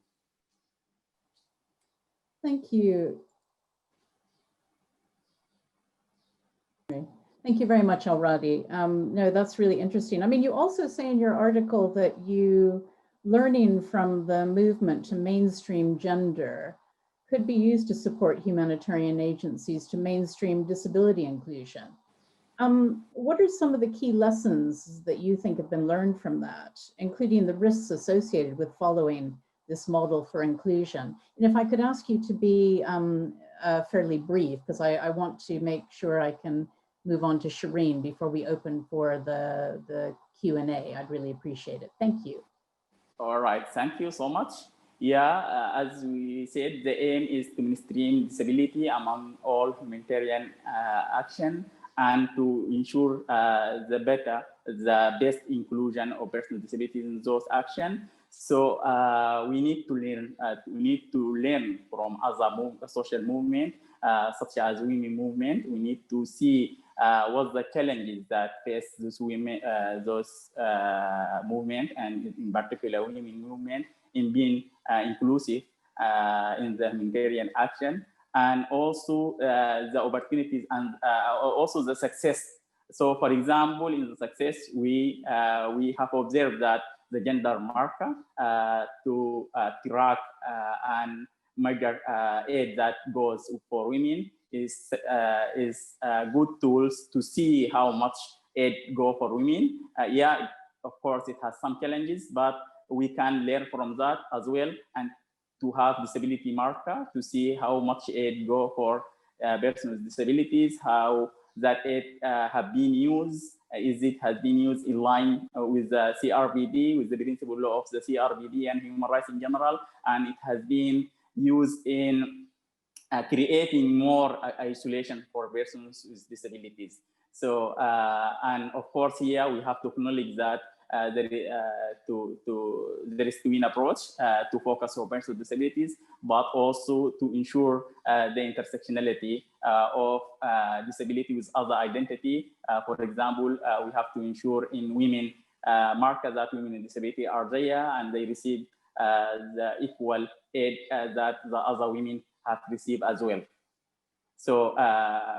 Thank you. Thank you very much, Alradi. No, that's really interesting. I mean, you also say in your article that you learning from the movement to mainstream gender could be used to support humanitarian agencies to mainstream disability inclusion. What are some of the key lessons that you think have been learned from that, including the risks associated with following this model for inclusion? And if I could ask you to be fairly brief, because I want to make sure I can move on to Shireen before we open for the Q&A. I'd really appreciate it. Thank you. All right, thank you so much. Yeah, as we said, the aim is to mainstream disability among all humanitarian action and to ensure the best inclusion of persons with disabilities in those actions. So we need to learn from other social movements, such as women movement. We need to see what the challenges that face those women, movement, and in particular women movement, in being inclusive in the humanitarian action, and also the opportunities and also the success. So, for example, in the success, we have observed that the gender marker to track and measure aid that goes for women is good tools to see how much aid go for women. Yeah, of course, it has some challenges, but we can learn from that as well, and to have disability marker to see how much aid go for persons with disabilities, how that aid have been used, has been used in line with the CRPD, with the principle of the CRPD and human rights in general, and it has been used in creating more isolation for persons with disabilities. So, and of course, here we have to acknowledge that there is twin approach to focus on persons with disabilities, but also to ensure the intersectionality of disability with other identity. For example, we have to ensure in women markers that women with disability are there and they receive the equal aid that the other women have received as well. So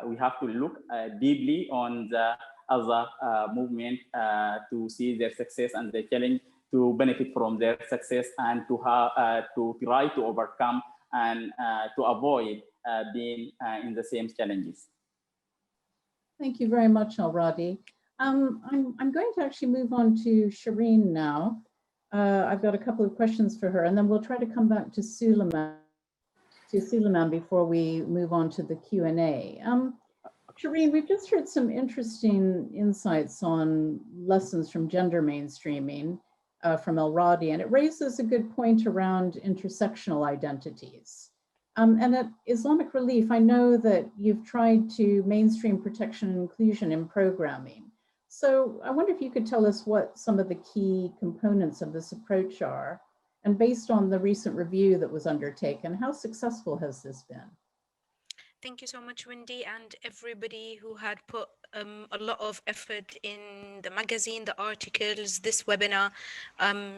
we have to look deeply on the other movement to see their success and their challenge, to benefit from their success, and to try to overcome and to avoid being in the same challenges. Thank you very much, Alradi. I'm going to actually move on to Shireen now. I've got a couple of questions for her, and then we'll try to come back to Suleiman before we move on to the Q&A. Shireen, we've just heard some interesting insights on lessons from gender mainstreaming from El Radi, and it raises a good point around intersectional identities. And at Islamic Relief, I know that you've tried to mainstream protection and inclusion in programming. So I wonder if you could tell us what some of the key components of this approach are, and based on the recent review that was undertaken, how successful has this been? Thank you so much, Wendy, and everybody who had put a lot of effort in the magazine, the articles, this webinar.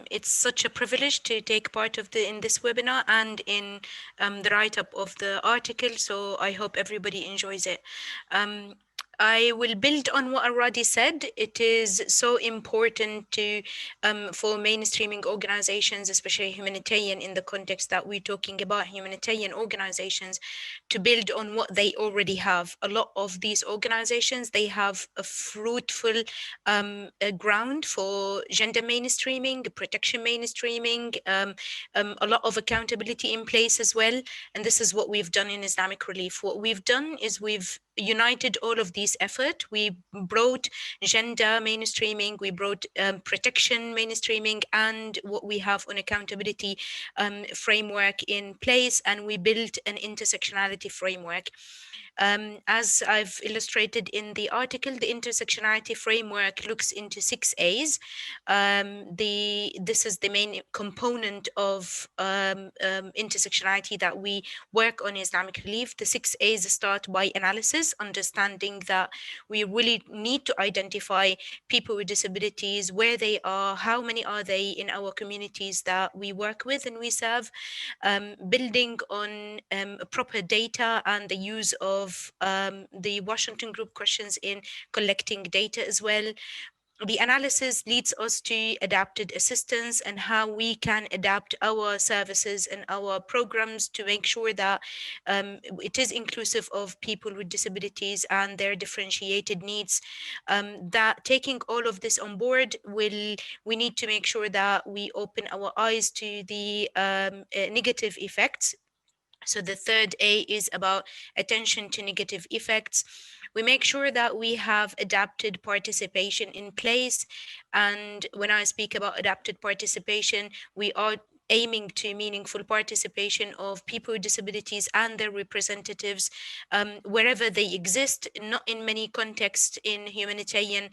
It's such a privilege to take part of in this webinar and in the write-up of the article. So I hope everybody enjoys it. I will build on what Aradi said. It is so important to for mainstreaming organizations, especially humanitarian, in the context that we're talking about humanitarian organizations, to build on what they already have. A lot of these organizations, they have a fruitful ground for gender mainstreaming, protection mainstreaming, a lot of accountability in place as well. And this is what we've done in Islamic Relief. What we've done is we've united all of these effort. We brought gender mainstreaming, we brought protection mainstreaming, and what we have on accountability framework in place, and we built an intersectionality framework. As I've illustrated in the article, the intersectionality framework looks into 6 A's. This is the main component of intersectionality that we work on Islamic Relief. The 6 A's start by analysis, understanding that we really need to identify people with disabilities, where they are, how many are they in our communities that we work with and we serve, building on proper data and the use of the Washington Group questions in collecting data as well. The analysis leads us to adapted assistance and how we can adapt our services and our programs to make sure that it is inclusive of people with disabilities and their differentiated needs. That taking all of this on board, we need to make sure that we open our eyes to the negative effects. So the third A is about attention to negative effects. We make sure that we have adapted participation in place. And when I speak about adapted participation, we are aiming to meaningful participation of people with disabilities and their representatives wherever they exist. Not in many contexts, in humanitarian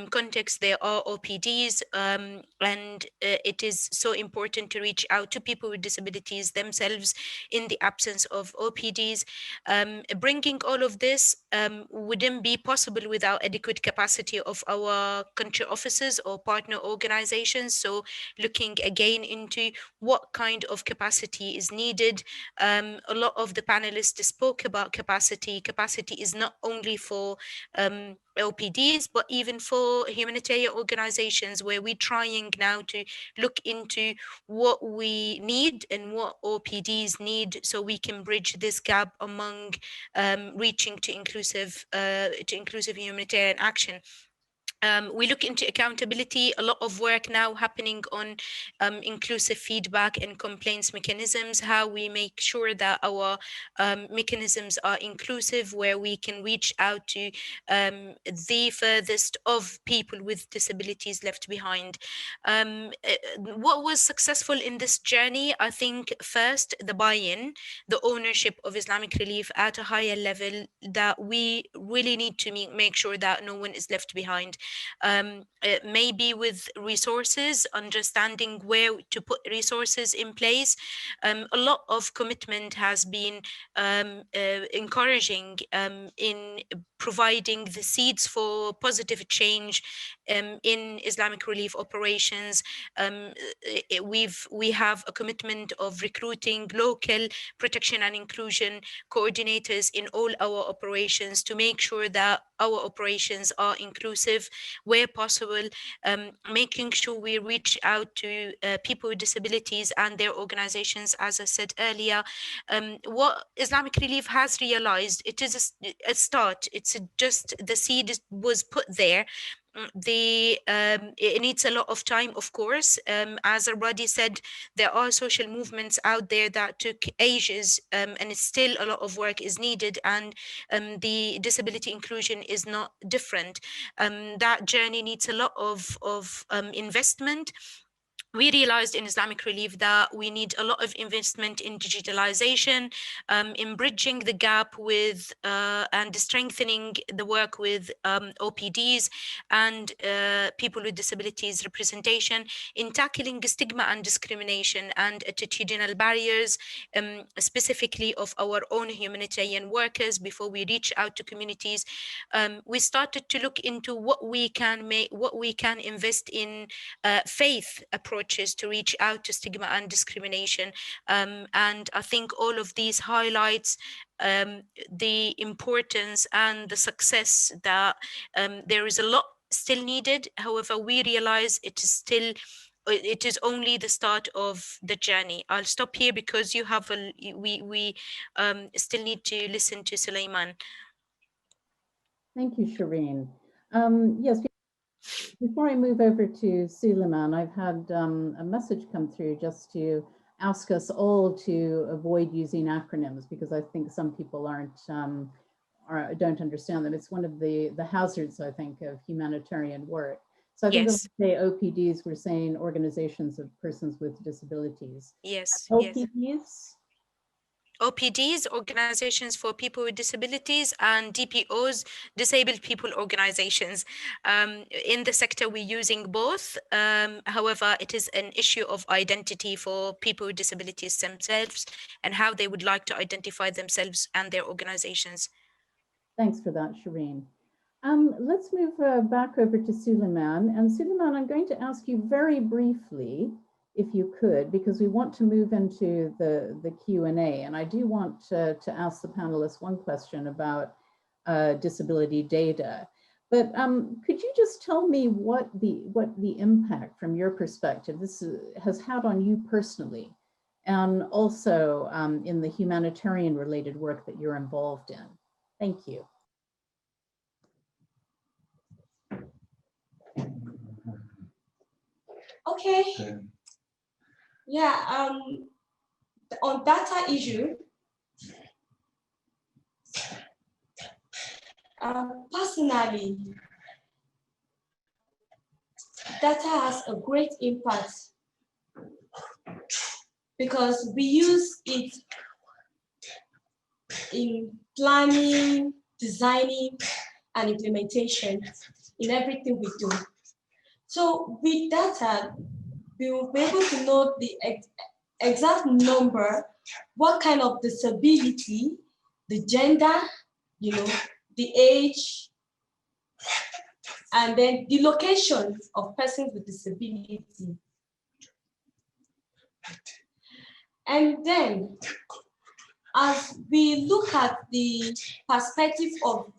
contexts, there are OPDs, and it is so important to reach out to people with disabilities themselves in the absence of OPDs. Bringing all of this wouldn't be possible without adequate capacity of our country offices or partner organizations. So looking again into what kind of capacity is needed. A lot of the panelists spoke about capacity. Capacity is not only for LPDs, but even for humanitarian organizations, where we're trying now to look into what we need and what OPDs need, so we can bridge this gap among reaching to inclusive humanitarian action. We look into accountability, a lot of work now happening on inclusive feedback and complaints mechanisms, how we make sure that our mechanisms are inclusive, where we can reach out to the furthest of people with disabilities left behind. What was successful in this journey? I think first, the buy-in, the ownership of Islamic Relief at a higher level, that we really need to make sure that no one is left behind. Maybe with resources, understanding where to put resources in place. A lot of commitment has been encouraging in providing the seeds for positive change in Islamic Relief operations. We have a commitment of recruiting local protection and inclusion coordinators in all our operations to make sure that our operations are inclusive where possible, making sure we reach out to people with disabilities and their organizations. As I said earlier, what Islamic Relief has realized, it is a start. It's just the seed was put there. it needs a lot of time, of course. As already said, there are social movements out there that took ages, and it's still a lot of work is needed, and the disability inclusion is not different. That journey needs a lot of investment. We realized in Islamic Relief that we need a lot of investment in digitalization, in bridging the gap with and strengthening the work with OPDs and people with disabilities representation, in tackling stigma and discrimination and attitudinal barriers, specifically of our own humanitarian workers before we reach out to communities. We started to look into what we can make, what we can invest in faith approaches to reach out to stigma and discrimination. And I think all of these highlights the importance and the success that there is a lot still needed. However, we realize it is only the start of the journey. I'll stop here because you have we still need to listen to Suleiman. Thank you, Shireen. Yes, before I move over to Suleiman, I've had a message come through just to ask us all to avoid using acronyms, because I think some people don't understand them. It's one of the hazards, I think, of humanitarian work. So I think Yes. when we say OPDs, we're saying organizations of persons with disabilities. Yes. OPDs? Yes. OPDs, organizations for people with disabilities, and DPOs, disabled people organizations. In the sector, we're using both. However, it is an issue of identity for people with disabilities themselves and how they would like to identify themselves and their organizations. Thanks for that, Shireen. Let's move back over to Suleiman. And Suleiman, I'm going to ask you very briefly, if you could, because we want to move into the Q&A. And I do want to ask the panelists one question about disability data. But could you just tell me what the impact from your perspective this has had on you personally, and also in the humanitarian related work that you're involved in? Thank you. Okay. Yeah, on data issue, personally, data has a great impact because we use it in planning, designing, and implementation in everything we do. So with data, we will be able to know the exact number, what kind of disability, the gender, the age, and then the location of persons with disability. And then, as we look at the perspective of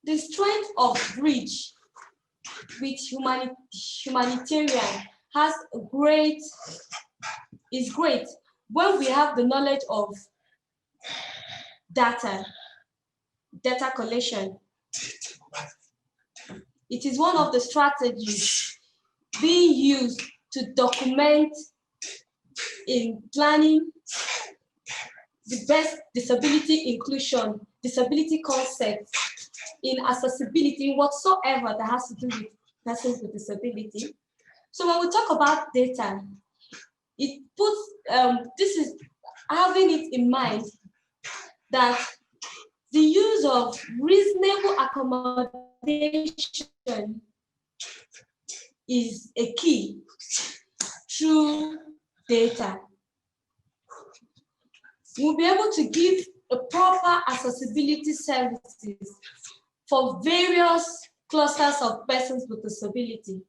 the strength of bridge with humanitarian is great when we have the knowledge of data collection. It is one of the strategies being used to document in planning the best disability inclusion, disability concepts, in accessibility, whatsoever that has to do with persons with disability. So when we talk about data, it puts, this is having it in mind that the use of reasonable accommodation is a key through data. We'll be able to give a proper accessibility services for various clusters of persons with disability.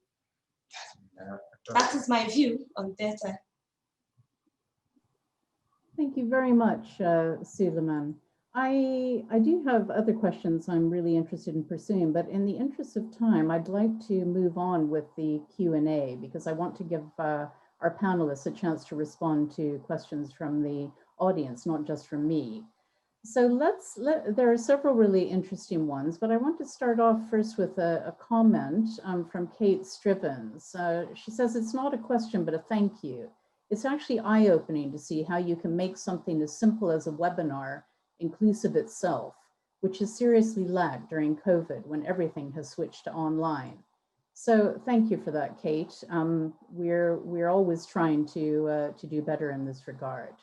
That is my view on data. Thank you very much, Suleiman. I do have other questions I'm really interested in pursuing, but in the interest of time, I'd like to move on with the Q&A because I want to give our our panelists a chance to respond to questions from the audience, not just from me. So there are several really interesting ones, but I want to start off first with a comment from Kate Strivens. She says, it's not a question, but a thank you. It's actually eye-opening to see how you can make something as simple as a webinar inclusive itself, which has seriously lagged during COVID when everything has switched to online. So thank you for that, Kate. We're always trying to do better in this regard.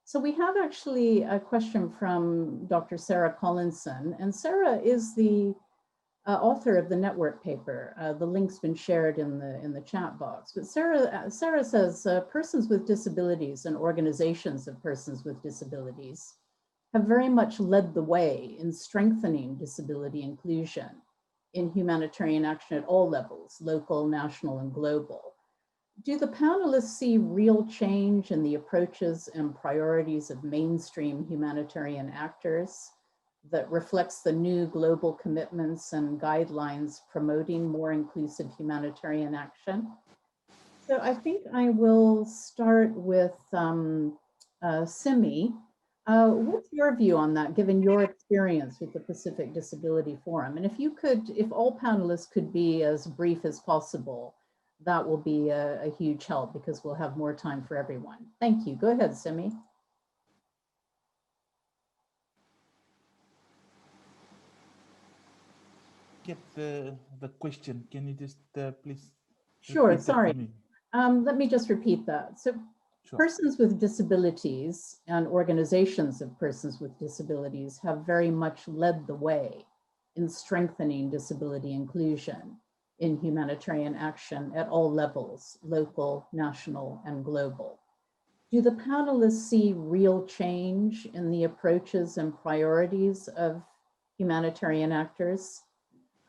So we have actually a question from Dr. Sarah Collinson, and Sarah is the author of the network paper. The link's been shared in the chat box. But Sarah says, persons with disabilities and organizations of persons with disabilities have very much led the way in strengthening disability inclusion in humanitarian action at all levels, local, national, and global. Do the panelists see real change in the approaches and priorities of mainstream humanitarian actors that reflects the new global commitments and guidelines promoting more inclusive humanitarian action? So I think I will start with Simi. What's your view on that, given your experience with the Pacific Disability Forum? And if all panelists could be as brief as possible, that will be a huge help because we'll have more time for everyone. Thank you. Go ahead, Simi. Get the question. Can you just please? Sure, sorry. Let me just repeat that. So sure. Persons with disabilities and organizations of persons with disabilities have very much led the way in strengthening disability inclusion in humanitarian action at all levels, local, national, and global. Do the panelists see real change in the approaches and priorities of humanitarian actors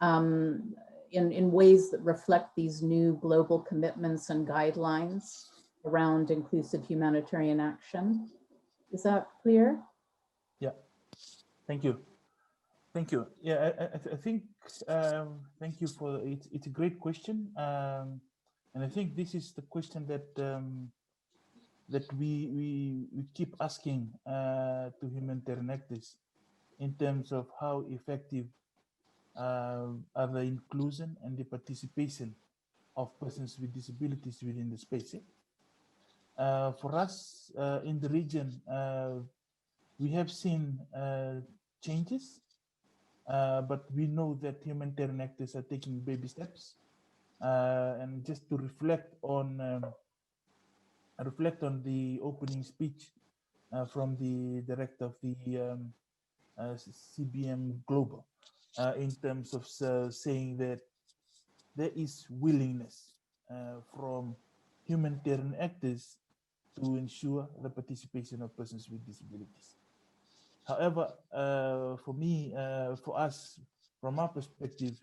in ways that reflect these new global commitments and guidelines around inclusive humanitarian action? Is that clear? Yeah, thank you. Thank you. Yeah, I think, thank you for it. It's a great question. And I think this is the question that that we keep asking to humanitarian actors in terms of how effective are the inclusion and the participation of persons with disabilities within the space. For us in the region, we have seen changes. But we know that humanitarian actors are taking baby steps, and just to reflect on the opening speech from the director of the CBM Global, in terms of saying that there is willingness from humanitarian actors to ensure the participation of persons with disabilities. However, for me, for us, from our perspective,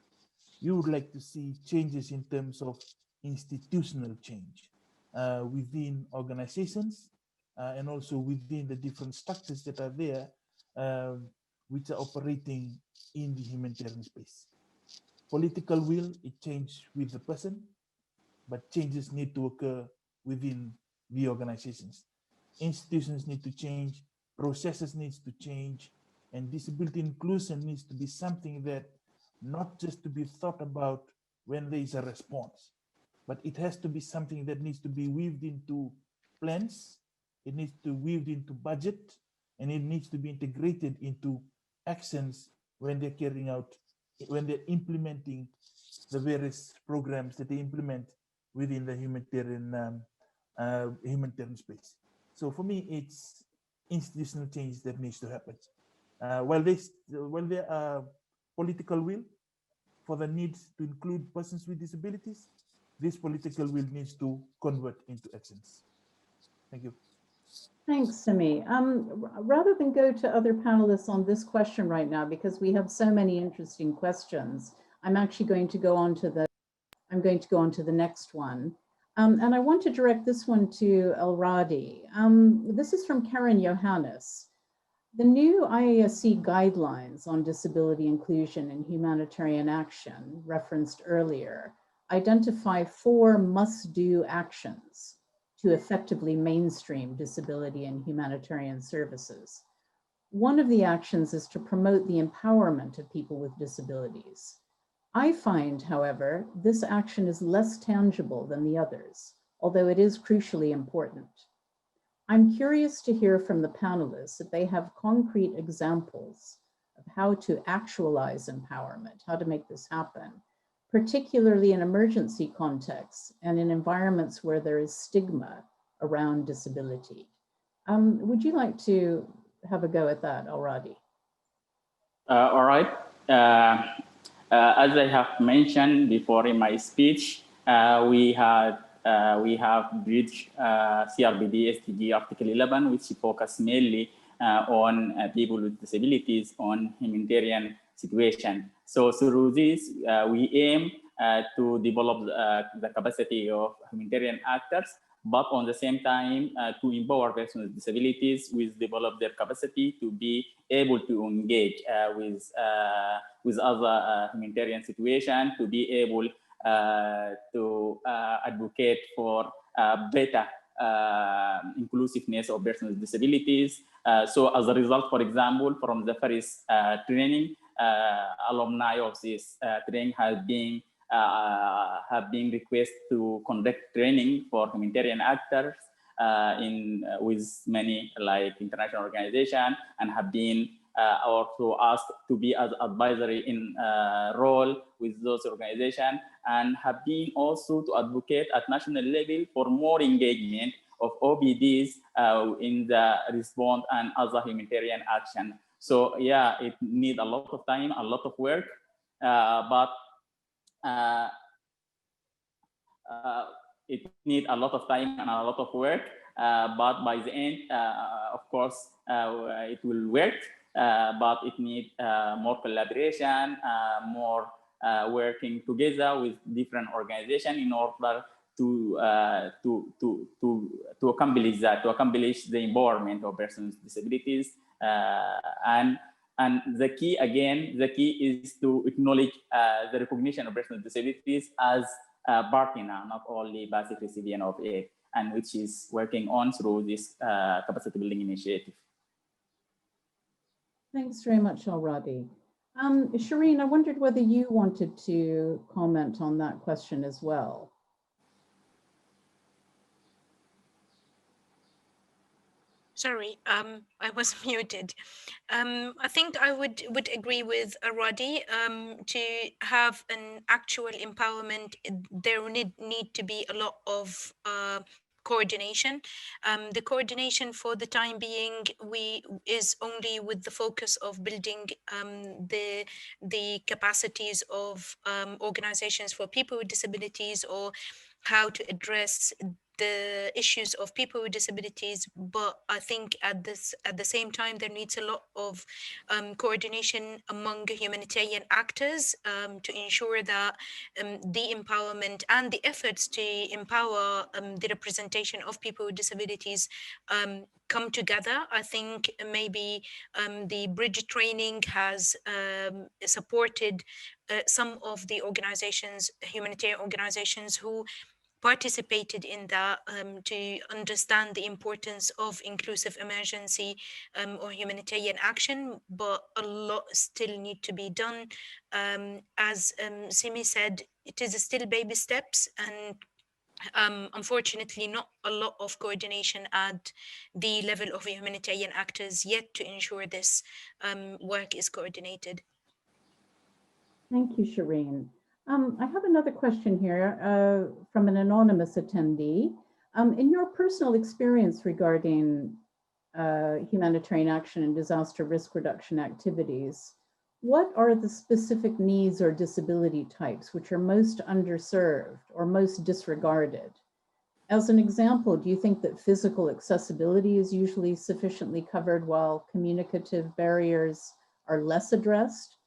we would like to see changes in terms of institutional change within organizations and also within the different structures that are there, which are operating in the humanitarian space. Political will, it changes with the person, but changes need to occur within the organizations. Institutions need to change, processes needs to change, and disability inclusion needs to be something that not just to be thought about when there is a response, but it has to be something that needs to be weaved into plans, it needs to be weaved into budget, and it needs to be integrated into actions when they're carrying out, when they're implementing the various programs that they implement within the humanitarian humanitarian space. So for me, it's institutional change that needs to happen. While there are political will for the need to include persons with disabilities, this political will needs to convert into actions. Thank you. Thanks, Simi. Rather than go to other panelists on this question right now, because we have so many interesting questions, I'm actually going to go on to the next one. And I want to direct this one to El-Radi. This is from Karen Johannes. The new IASC guidelines on disability inclusion and humanitarian action referenced earlier identify 4 must-do actions to effectively mainstream disability in humanitarian services. One of the actions is to promote the empowerment of people with disabilities. I find, however, this action is less tangible than the others, although it is crucially important. I'm curious to hear from the panelists if they have concrete examples of how to actualize empowerment, how to make this happen, particularly in emergency contexts and in environments where there is stigma around disability. Would you like to have a go at that, Alradi? All right. As I have mentioned before in my speech, we have bridged CRPD SDG Article 11, which focus mainly on people with disabilities on humanitarian situation. So through this, we aim to develop the capacity of humanitarian actors, but on the same time to empower persons with disabilities with develop their capacity to be able to engage with other humanitarian situation, to be able to advocate for better inclusiveness of persons with disabilities. So as a result, for example, from the first training, alumni of this training have been requested to conduct training for humanitarian actors with many like international organizations, and have been also asked to be as advisory in role with those organizations, and have been also to advocate at national level for more engagement of OBDs in the response and other humanitarian action. So yeah, it needs a lot of time, a lot of work, but it needs a lot of time and a lot of work, but by the end, of course, it will work, but it needs more collaboration, more working together with different organizations in order to accomplish that, to accomplish the empowerment of persons with disabilities. And the key, again, the key is to acknowledge the recognition of persons with disabilities as a partner, not only passive recipient of aid, and which is working on through this capacity building initiative. Thanks very much, Alradi. Shireen, I wondered whether you wanted to comment on that question as well. Sorry, I was muted. I think I would agree with Aradi. To have an actual empowerment, there need to be a lot of coordination. The coordination for the time being is only with the focus of building the capacities of organizations for people with disabilities, or how to address the issues of people with disabilities. But I think at the same time, there needs a lot of coordination among humanitarian actors to ensure that the empowerment and the efforts to empower the representation of people with disabilities come together. I think maybe the bridge training has supported some of the organizations, humanitarian organizations, who participated in that to understand the importance of inclusive emergency or humanitarian action, but a lot still need to be done. As Simi said, it is still baby steps, and unfortunately not a lot of coordination at the level of humanitarian actors yet to ensure this work is coordinated. Thank you, Shireen. I have another question here from an anonymous attendee. In your personal experience regarding humanitarian action and disaster risk reduction activities, what are the specific needs or disability types which are most underserved or most disregarded? As an example, do you think that physical accessibility is usually sufficiently covered while communicative barriers are less addressed?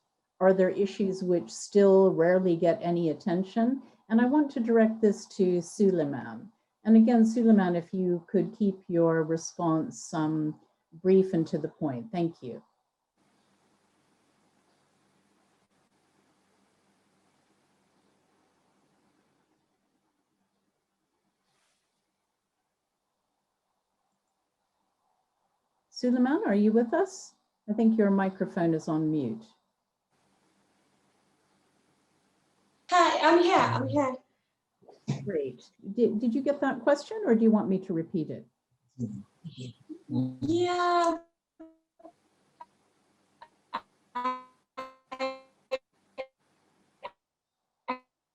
Are there issues which still rarely get any attention? And I want to direct this to Suleiman. And again, Suleiman, if you could keep your response brief and to the point. Thank you. Suleiman, are you with us? I think your microphone is on mute. Hi, I'm here. I'm here. Great. Did you get that question, or do you want me to repeat it? Yeah.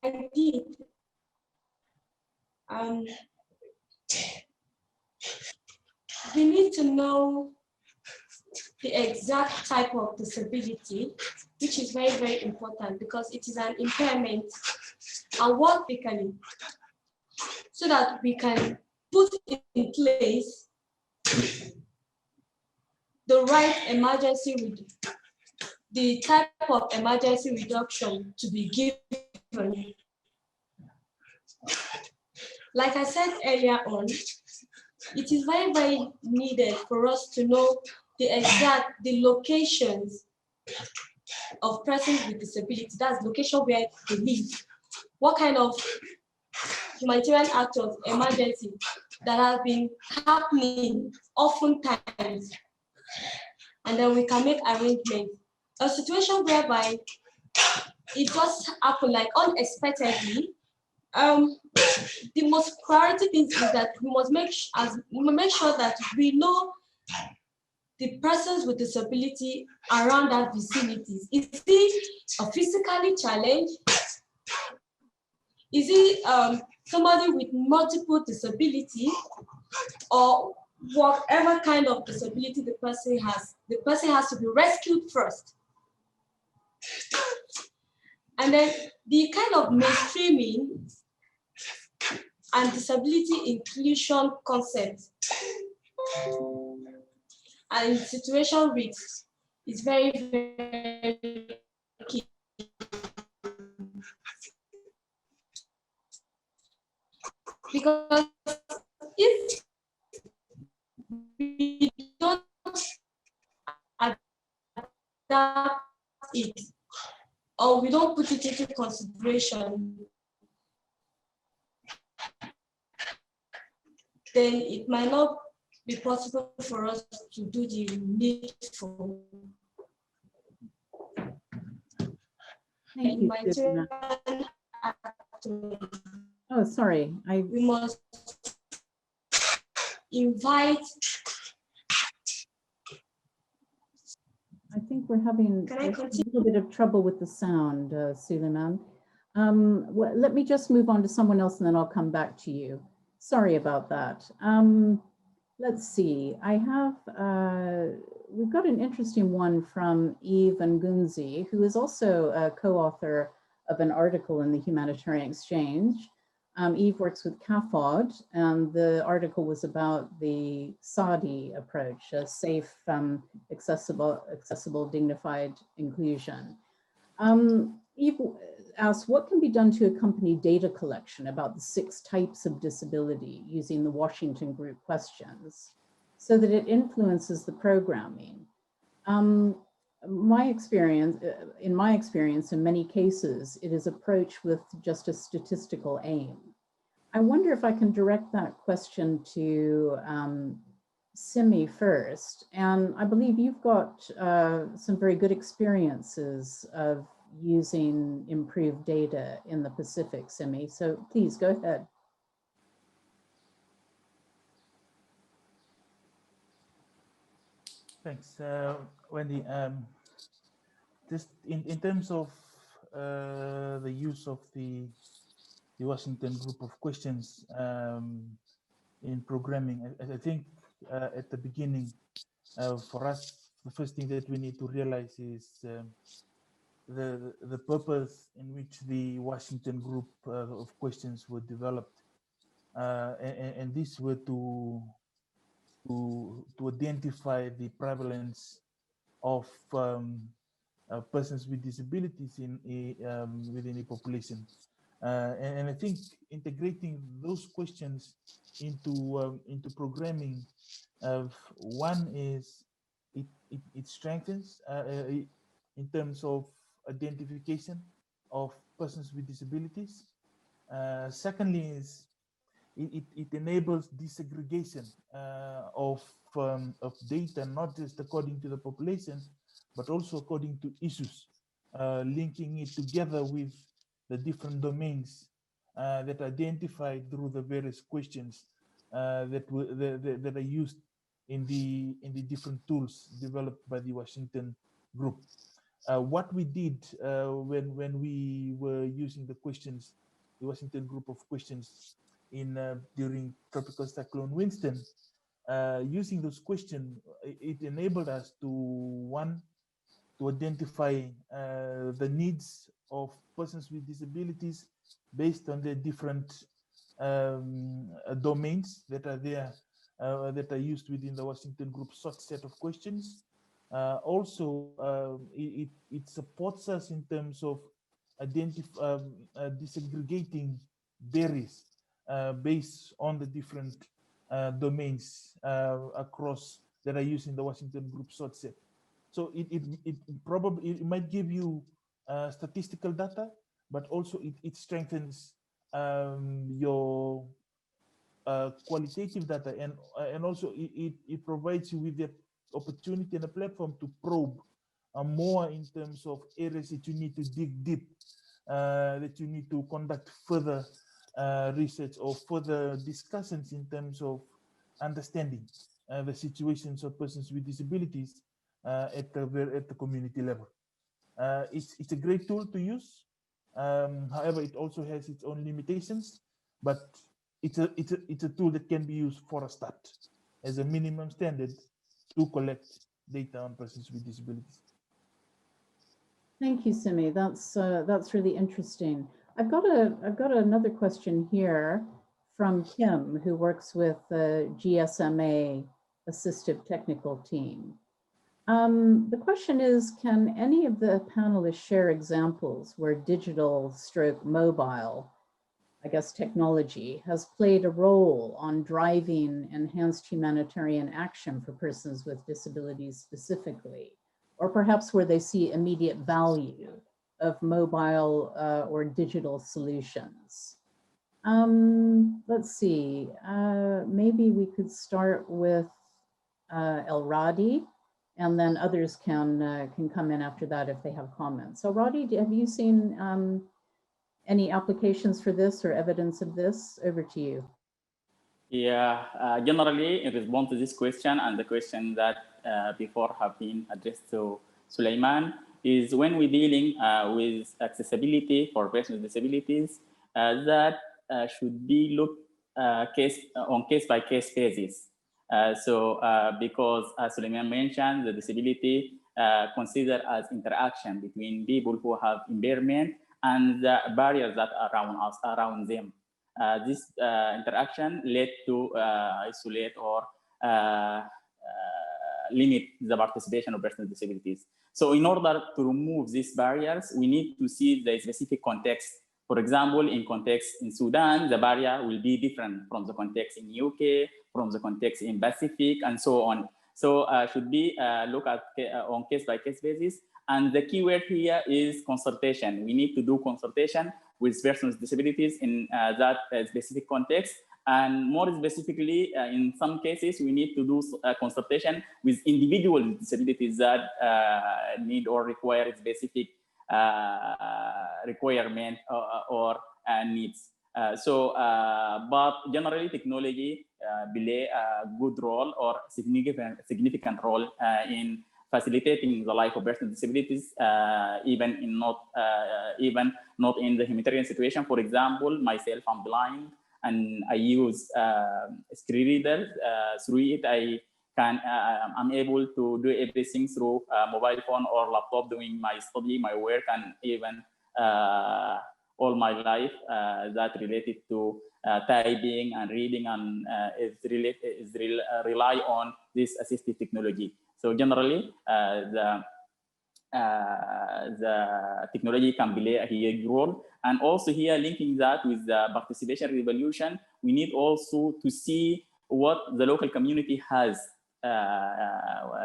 I did. We need to know the exact type of disability, which is very, very important because it is an impairment, and what we can, so that we can put in place the right emergency, the type of emergency reduction to be given. Like I said earlier on, it is very, very needed for us to know the locations of persons with disability. That's location where they live. What kind of humanitarian act of emergency that have been happening oftentimes, and then we can make arrangements. A situation whereby it just happened like unexpectedly. The most priority thing is that we must make sure that we know the persons with disability around that vicinity. Is it a physically challenged? Is it somebody with multiple disability, or whatever kind of disability the person has? The person has to be rescued first. And then the kind of mainstreaming and disability inclusion concept and situation risks is very, very key. Because if we don't adapt it, or we don't put it into consideration, then it might not be possible for us to do the needful. Thank you, Suleiman. Oh, sorry. We must invite. I think we're having a little bit of trouble with the sound, Suleiman. Well, let me just move on to someone else and then I'll come back to you. Sorry about that. Let's see. I have, we've got an interesting one from Eve Ngunzi, who is also a co-author of an article in the Humanitarian Exchange. Eve works with CAFOD, and the article was about the Saudi approach, a safe, accessible, dignified inclusion. Eve asks, what can be done to accompany data collection about the 6 types of disability using the Washington Group questions so that it influences the programming? In my experience, in many cases, it is approached with just a statistical aim. I wonder if I can direct that question to Simi first. And I believe you've got some very good experiences of using improved data in the Pacific, Simi. So please go ahead. Thanks, Wendy. Just in terms of the use of the Washington Group of questions in programming, I think at the beginning, for us, the first thing that we need to realize is the purpose in which the Washington Group of questions were developed, and these were to identify the prevalence of persons with disabilities in within a population, and I think integrating those questions into programming, one is it strengthens in terms of identification of persons with disabilities. Secondly, is it enables disaggregation of data, not just according to the population, but also according to issues, linking it together with the different domains that are identified through the various questions that are used in the different tools developed by the Washington group. What we did when we were using the questions, the Washington group of questions during Tropical Cyclone Winston, using those questions, it enabled us to identify the needs of persons with disabilities based on the different domains that are there, that are used within the Washington group short set of questions. Also, it supports us in terms of disaggregating barriers based on the different domains across that are used in the Washington group short set. So it probably might give you statistical data, but also it strengthens your qualitative data, and also it provides you with the opportunity and a platform to probe more in terms of areas that you need to dig deep, that you need to conduct further research or further discussions in terms of understanding the situations of persons with disabilities at the community level. It's a great tool to use. However, it also has its own limitations, but it's a tool that can be used for a start as a minimum standard to collect data on persons with disabilities. Thank you, Simi. That's really interesting. I've got another question here from Kim, who works with the GSMA Assistive Technical Team. The question is, can any of the panelists share examples where digital stroke mobile, I guess technology, has played a role on driving enhanced humanitarian action for persons with disabilities specifically, or perhaps where they see immediate value of mobile or digital solutions? Let's see, maybe we could start with El Radi, and then others can come in after that if they have comments. So Radi, have you seen any applications for this or evidence of this? Over to you. Yeah, generally in response to this question and the question that before have been addressed to Sulaiman, is when we're dealing with accessibility for persons with disabilities, that should be looked on case-by-case basis. Because as Sulaiman mentioned, the disability considered as interaction between people who have impairment and the barriers that are around them. This interaction led to isolate or limit the participation of persons with disabilities. So in order to remove these barriers, we need to see the specific context. For example, in context in Sudan, the barrier will be different from the context in UK, from the context in Pacific, and so on. So should be look at on case-by-case basis. And the key word here is consultation. We need to do consultation with persons with disabilities in that specific context. And more specifically, in some cases, we need to do consultation with individual disabilities that need or require specific requirement or needs. But generally, technology play a good role or significant role in facilitating the life of persons with disabilities, even not in the humanitarian situation. For example, myself, I'm blind, and I use screen reader. Through it, I'm able to do everything through mobile phone or laptop, doing my study, my work, and even all my life that related to typing and reading, and rely on this assistive technology. So generally, the technology can play a huge role. And also here, linking that with the participation revolution, we need also to see what the local community has.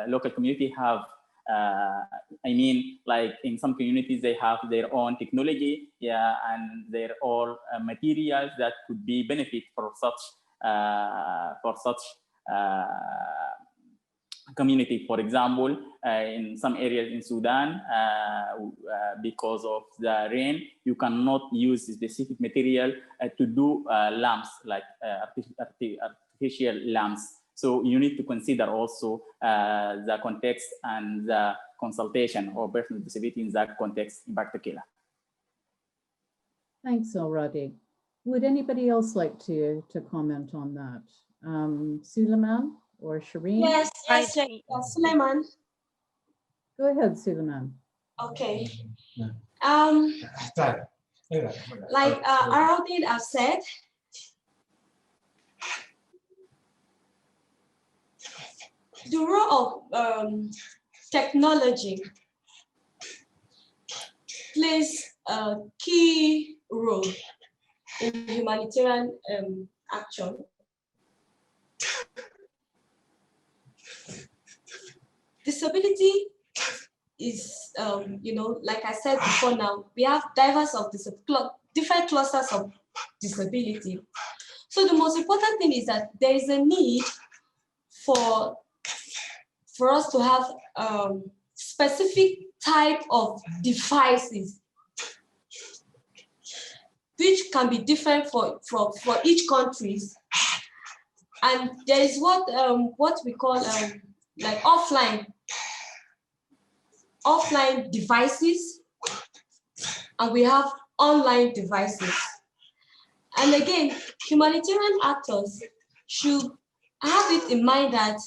Local community have I mean, like in some communities, they have their own technology, yeah, and their own materials that could be benefit for such community. For example, in some areas in Sudan, because of the rain, you cannot use specific material to do lamps, like artificial lamps. So you need to consider also the context and the consultation of persons with disability in that context in particular. Thanks, Alradi. Would anybody else like to comment on that? Suleiman or Shireen? Yes, Suleiman. Go ahead, Suleiman. Okay. Like Alradi has said, the role of technology plays a key role in humanitarian action. Disability is, you know, like I said before now, we have different clusters of disability. So the most important thing is that there is a need for us to have specific type of devices which can be different for each countries. And there is what we call like offline devices, and we have online devices. And again, humanitarian actors should have it in mind that,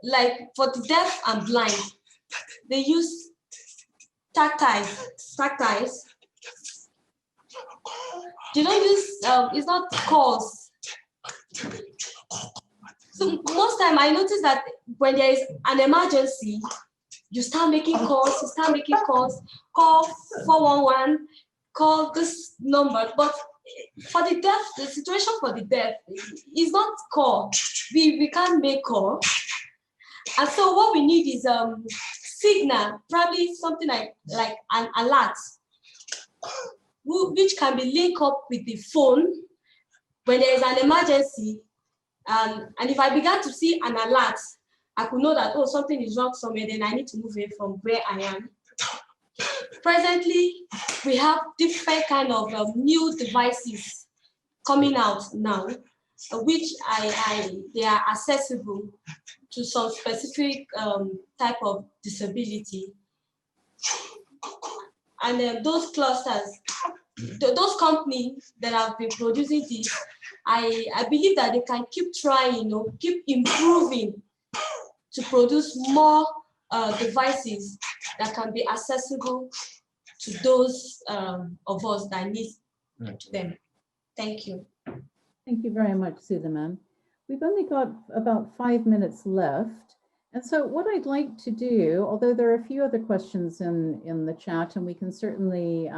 like for the deaf and blind, they use tactiles. They don't use, it's not calls. So most time I notice that when there is an emergency, you start making calls, call 411, call this number. But for the deaf, the situation for the deaf is not call. We can't make call. And so what we need is signal, probably something like an alert, which can be linked up with the phone when there is an emergency. And if I began to see an alert, I could know that, oh, something is wrong somewhere, then I need to move away from where I am. Presently, we have different kind of new devices coming out now, which they are accessible to some specific type of disability. And those clusters, those companies that have been producing this, I believe that they can keep trying, keep improving to produce more devices that can be accessible to those of us that need them. Thank you. Thank you very much, Suleiman. We've only got about 5 minutes left. And so what I'd like to do, although there are a few other questions in the chat, and we can certainly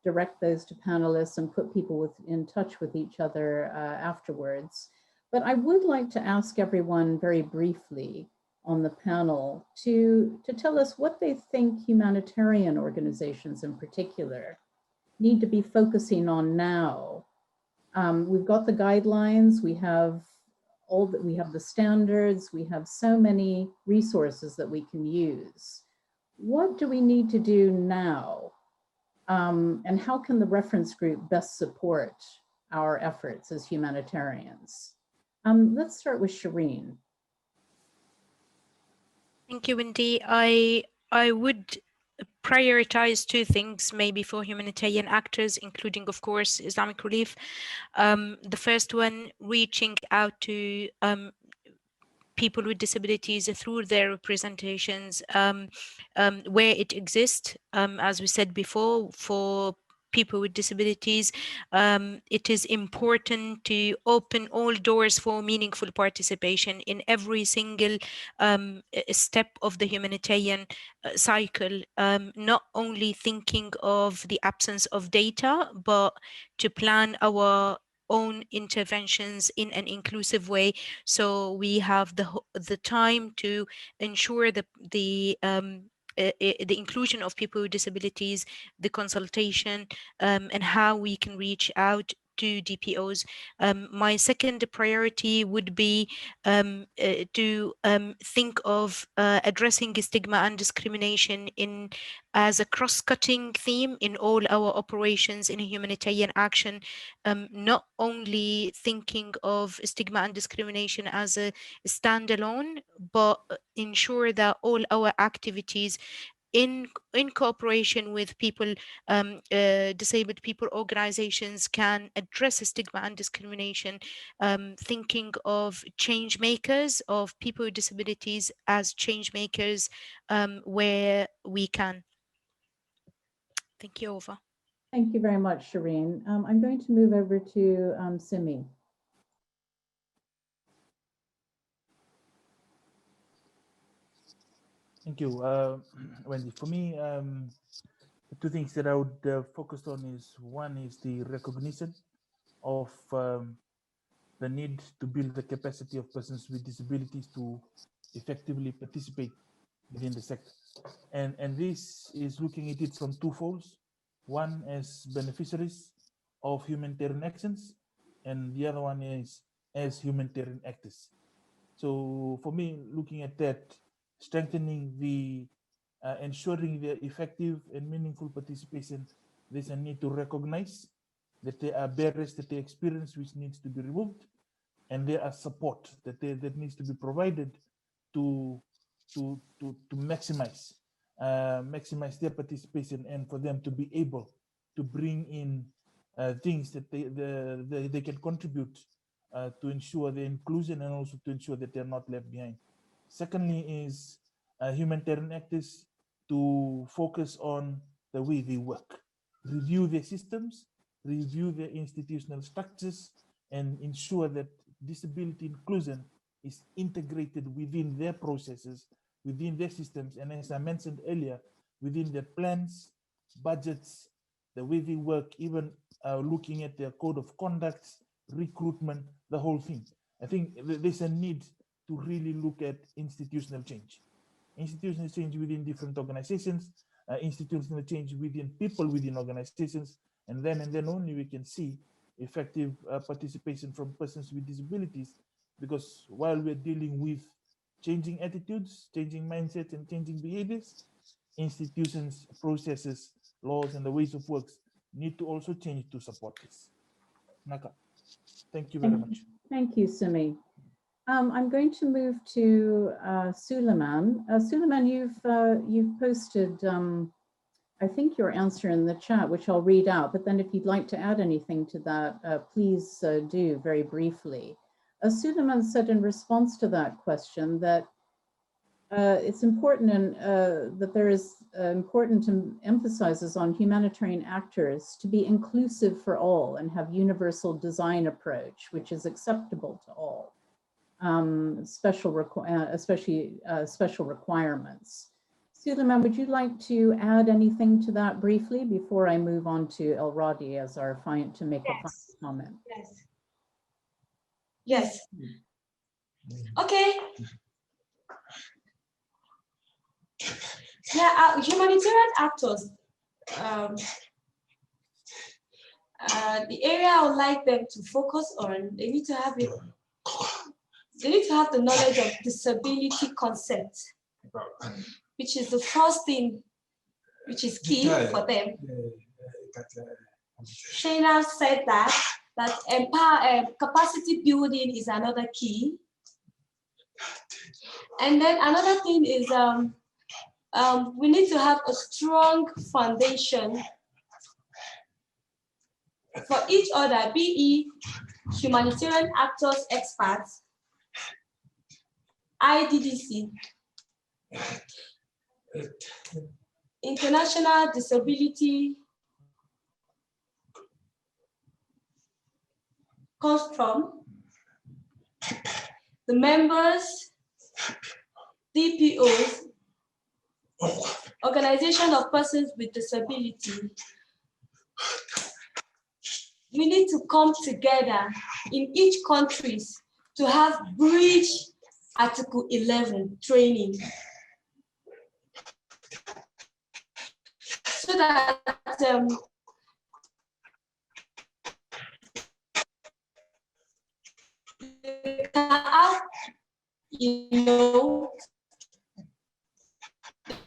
direct those to panelists and put people in touch with each other afterwards. But I would like to ask everyone very briefly on the panel to tell us what they think humanitarian organizations in particular need to be focusing on now. We've got the guidelines, we have the standards, we have so many resources that we can use. What do we need to do now? And how can the reference group best support our efforts as humanitarians? Let's start with Shireen. Thank you, Wendy. I would prioritize two things maybe for humanitarian actors, including, of course, Islamic Relief. The first one, reaching out to people with disabilities through their representations where it exists. As we said before, for people with disabilities, it is important to open all doors for meaningful participation in every single step of the humanitarian cycle, not only thinking of the absence of data, but to plan our own interventions in an inclusive way, so we have the time to ensure the inclusion of people with disabilities, the consultation, and how we can reach out to DPOs. My second priority would be to think of addressing stigma and discrimination as a cross-cutting theme in all our operations in humanitarian action, not only thinking of stigma and discrimination as a standalone, but ensure that all our activities in cooperation with disabled people organizations can address stigma and discrimination, thinking of change makers, of people with disabilities as change makers where we can. Thank you, Ova. Thank you very much, Shireen. I'm going to move over to Simi. Thank you, Wendy. For me, the two things that I would focus on is, one is the recognition of the need to build the capacity of persons with disabilities to effectively participate within the sector. And this is looking at it from two folds. One as beneficiaries of humanitarian actions, and the other one is as humanitarian actors. So for me, looking at that, strengthening the, ensuring the effective and meaningful participation, there's a need to recognize that there are barriers that they experience which needs to be removed, and there are support that needs to be provided to maximize their participation, and for them to be able to bring in things that they can contribute to ensure the inclusion, and also to ensure that they're not left behind. Secondly is humanitarian actors to focus on the way they work, review their systems, review their institutional structures, and ensure that disability inclusion is integrated within their processes, within their systems, and as I mentioned earlier, within their plans, budgets, the way they work, even looking at their code of conduct, recruitment, the whole thing. I think there's a need to really look at institutional change within different organizations, institutional change within people within organizations, and then only we can see effective participation from persons with disabilities. Because while we're dealing with changing attitudes, changing mindsets, and changing behaviors, institutions, processes, laws, and the ways of works need to also change to support this. Naka, thank you very much. Thank you, Simi. I'm going to move to Suleiman. Suleiman, you've posted, I think, your answer in the chat, which I'll read out. But then if you'd like to add anything to that, please do very briefly. Suleiman said in response to that question that it's important that there is important to emphasizes on humanitarian actors to be inclusive for all and have universal design approach, which is acceptable to all, especially special requirements. Suleiman, would you like to add anything to that briefly before I move on to El Radi as our to make a final comment? Yes. Okay. Yeah, humanitarian actors. The area I would like them to focus on, they need to have the knowledge of disability concept, which is the first thing, which is key for them. Shayna said that capacity building is another key. And then another thing is we need to have a strong foundation for each other, be it humanitarian actors, experts, IDDC, international disability construct, the members, DPOs, organization of persons with disability, we need to come together in each countries to have bridge Article 11 training, so that they can have,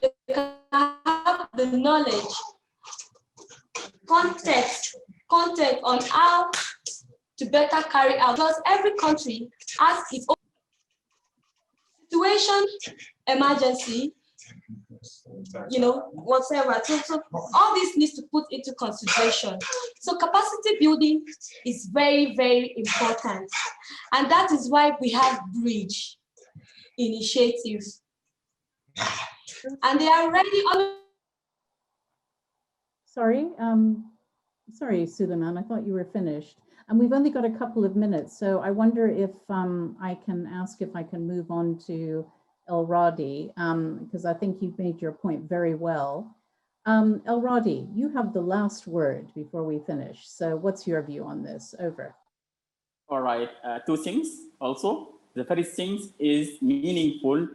they can have the knowledge, context on how to better carry out, because every country has its own situation, emergency, whatever. So all this needs to put into consideration. So capacity building is very, very important. And that is why we have bridge initiatives. And they are already on. Sorry, Suleiman, I thought you were finished. And we've only got a couple of minutes, so I wonder if I can ask if I can move on to El Radi, because I think you've made your point very well. El Radi, you have the last word before we finish. So what's your view on this? Over. All right, two things also. The first thing is meaningful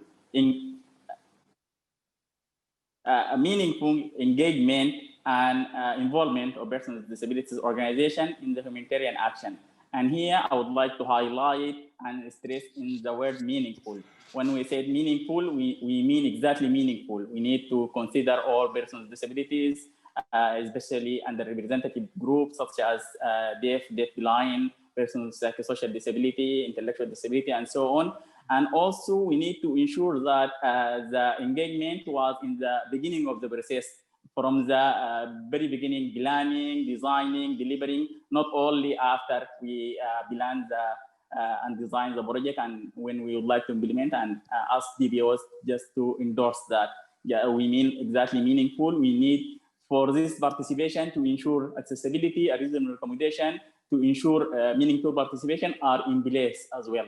engagement and involvement of persons with disabilities organization in the humanitarian action. And here I would like to highlight and stress in the word meaningful. When we say meaningful, we mean exactly meaningful. We need to consider all persons with disabilities, especially underrepresented groups such as deaf, blind, persons with psychosocial disability, intellectual disability, and so on. And also we need to ensure that the engagement was in the beginning of the process, from the very beginning, planning, designing, delivering, not only after we plan and design the project and when we would like to implement and ask DBOs just to endorse that. Yeah, we mean exactly meaningful. We need for this participation to ensure accessibility, a reasonable accommodation, to ensure meaningful participation are in place as well.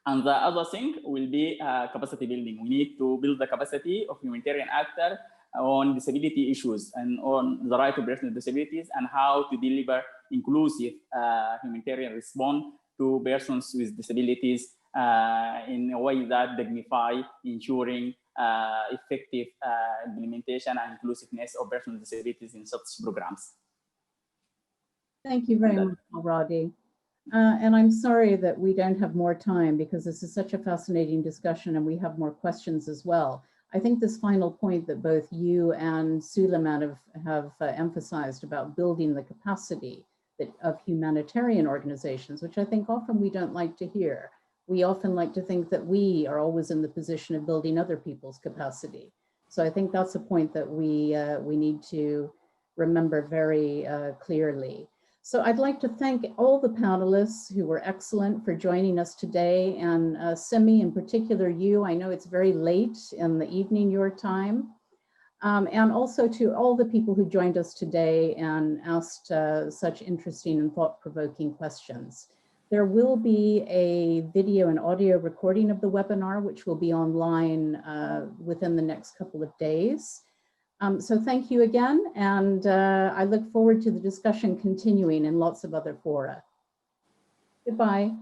And the other thing will be capacity building. We need to build the capacity of humanitarian actors on disability issues and on the right of persons with disabilities and how to deliver inclusive humanitarian response to persons with disabilities in a way that dignify, ensuring effective implementation and inclusiveness of persons with disabilities in such programs. Thank you very much, Radi. And I'm sorry that we don't have more time because this is such a fascinating discussion and we have more questions as well. I think this final point that both you and Suleiman have emphasized about building the capacity of humanitarian organizations, which I think often we don't like to hear. We often like to think that we are always in the position of building other people's capacity. So I think that's a point that we need to remember very clearly. So I'd like to thank all the panelists who were excellent for joining us today, and Simi in particular you. I know it's very late in the evening your time. And also to all the people who joined us today and asked such interesting and thought-provoking questions. There will be a video and audio recording of the webinar, which will be online within the next couple of days. So thank you again, and I look forward to the discussion continuing in lots of other fora. Goodbye.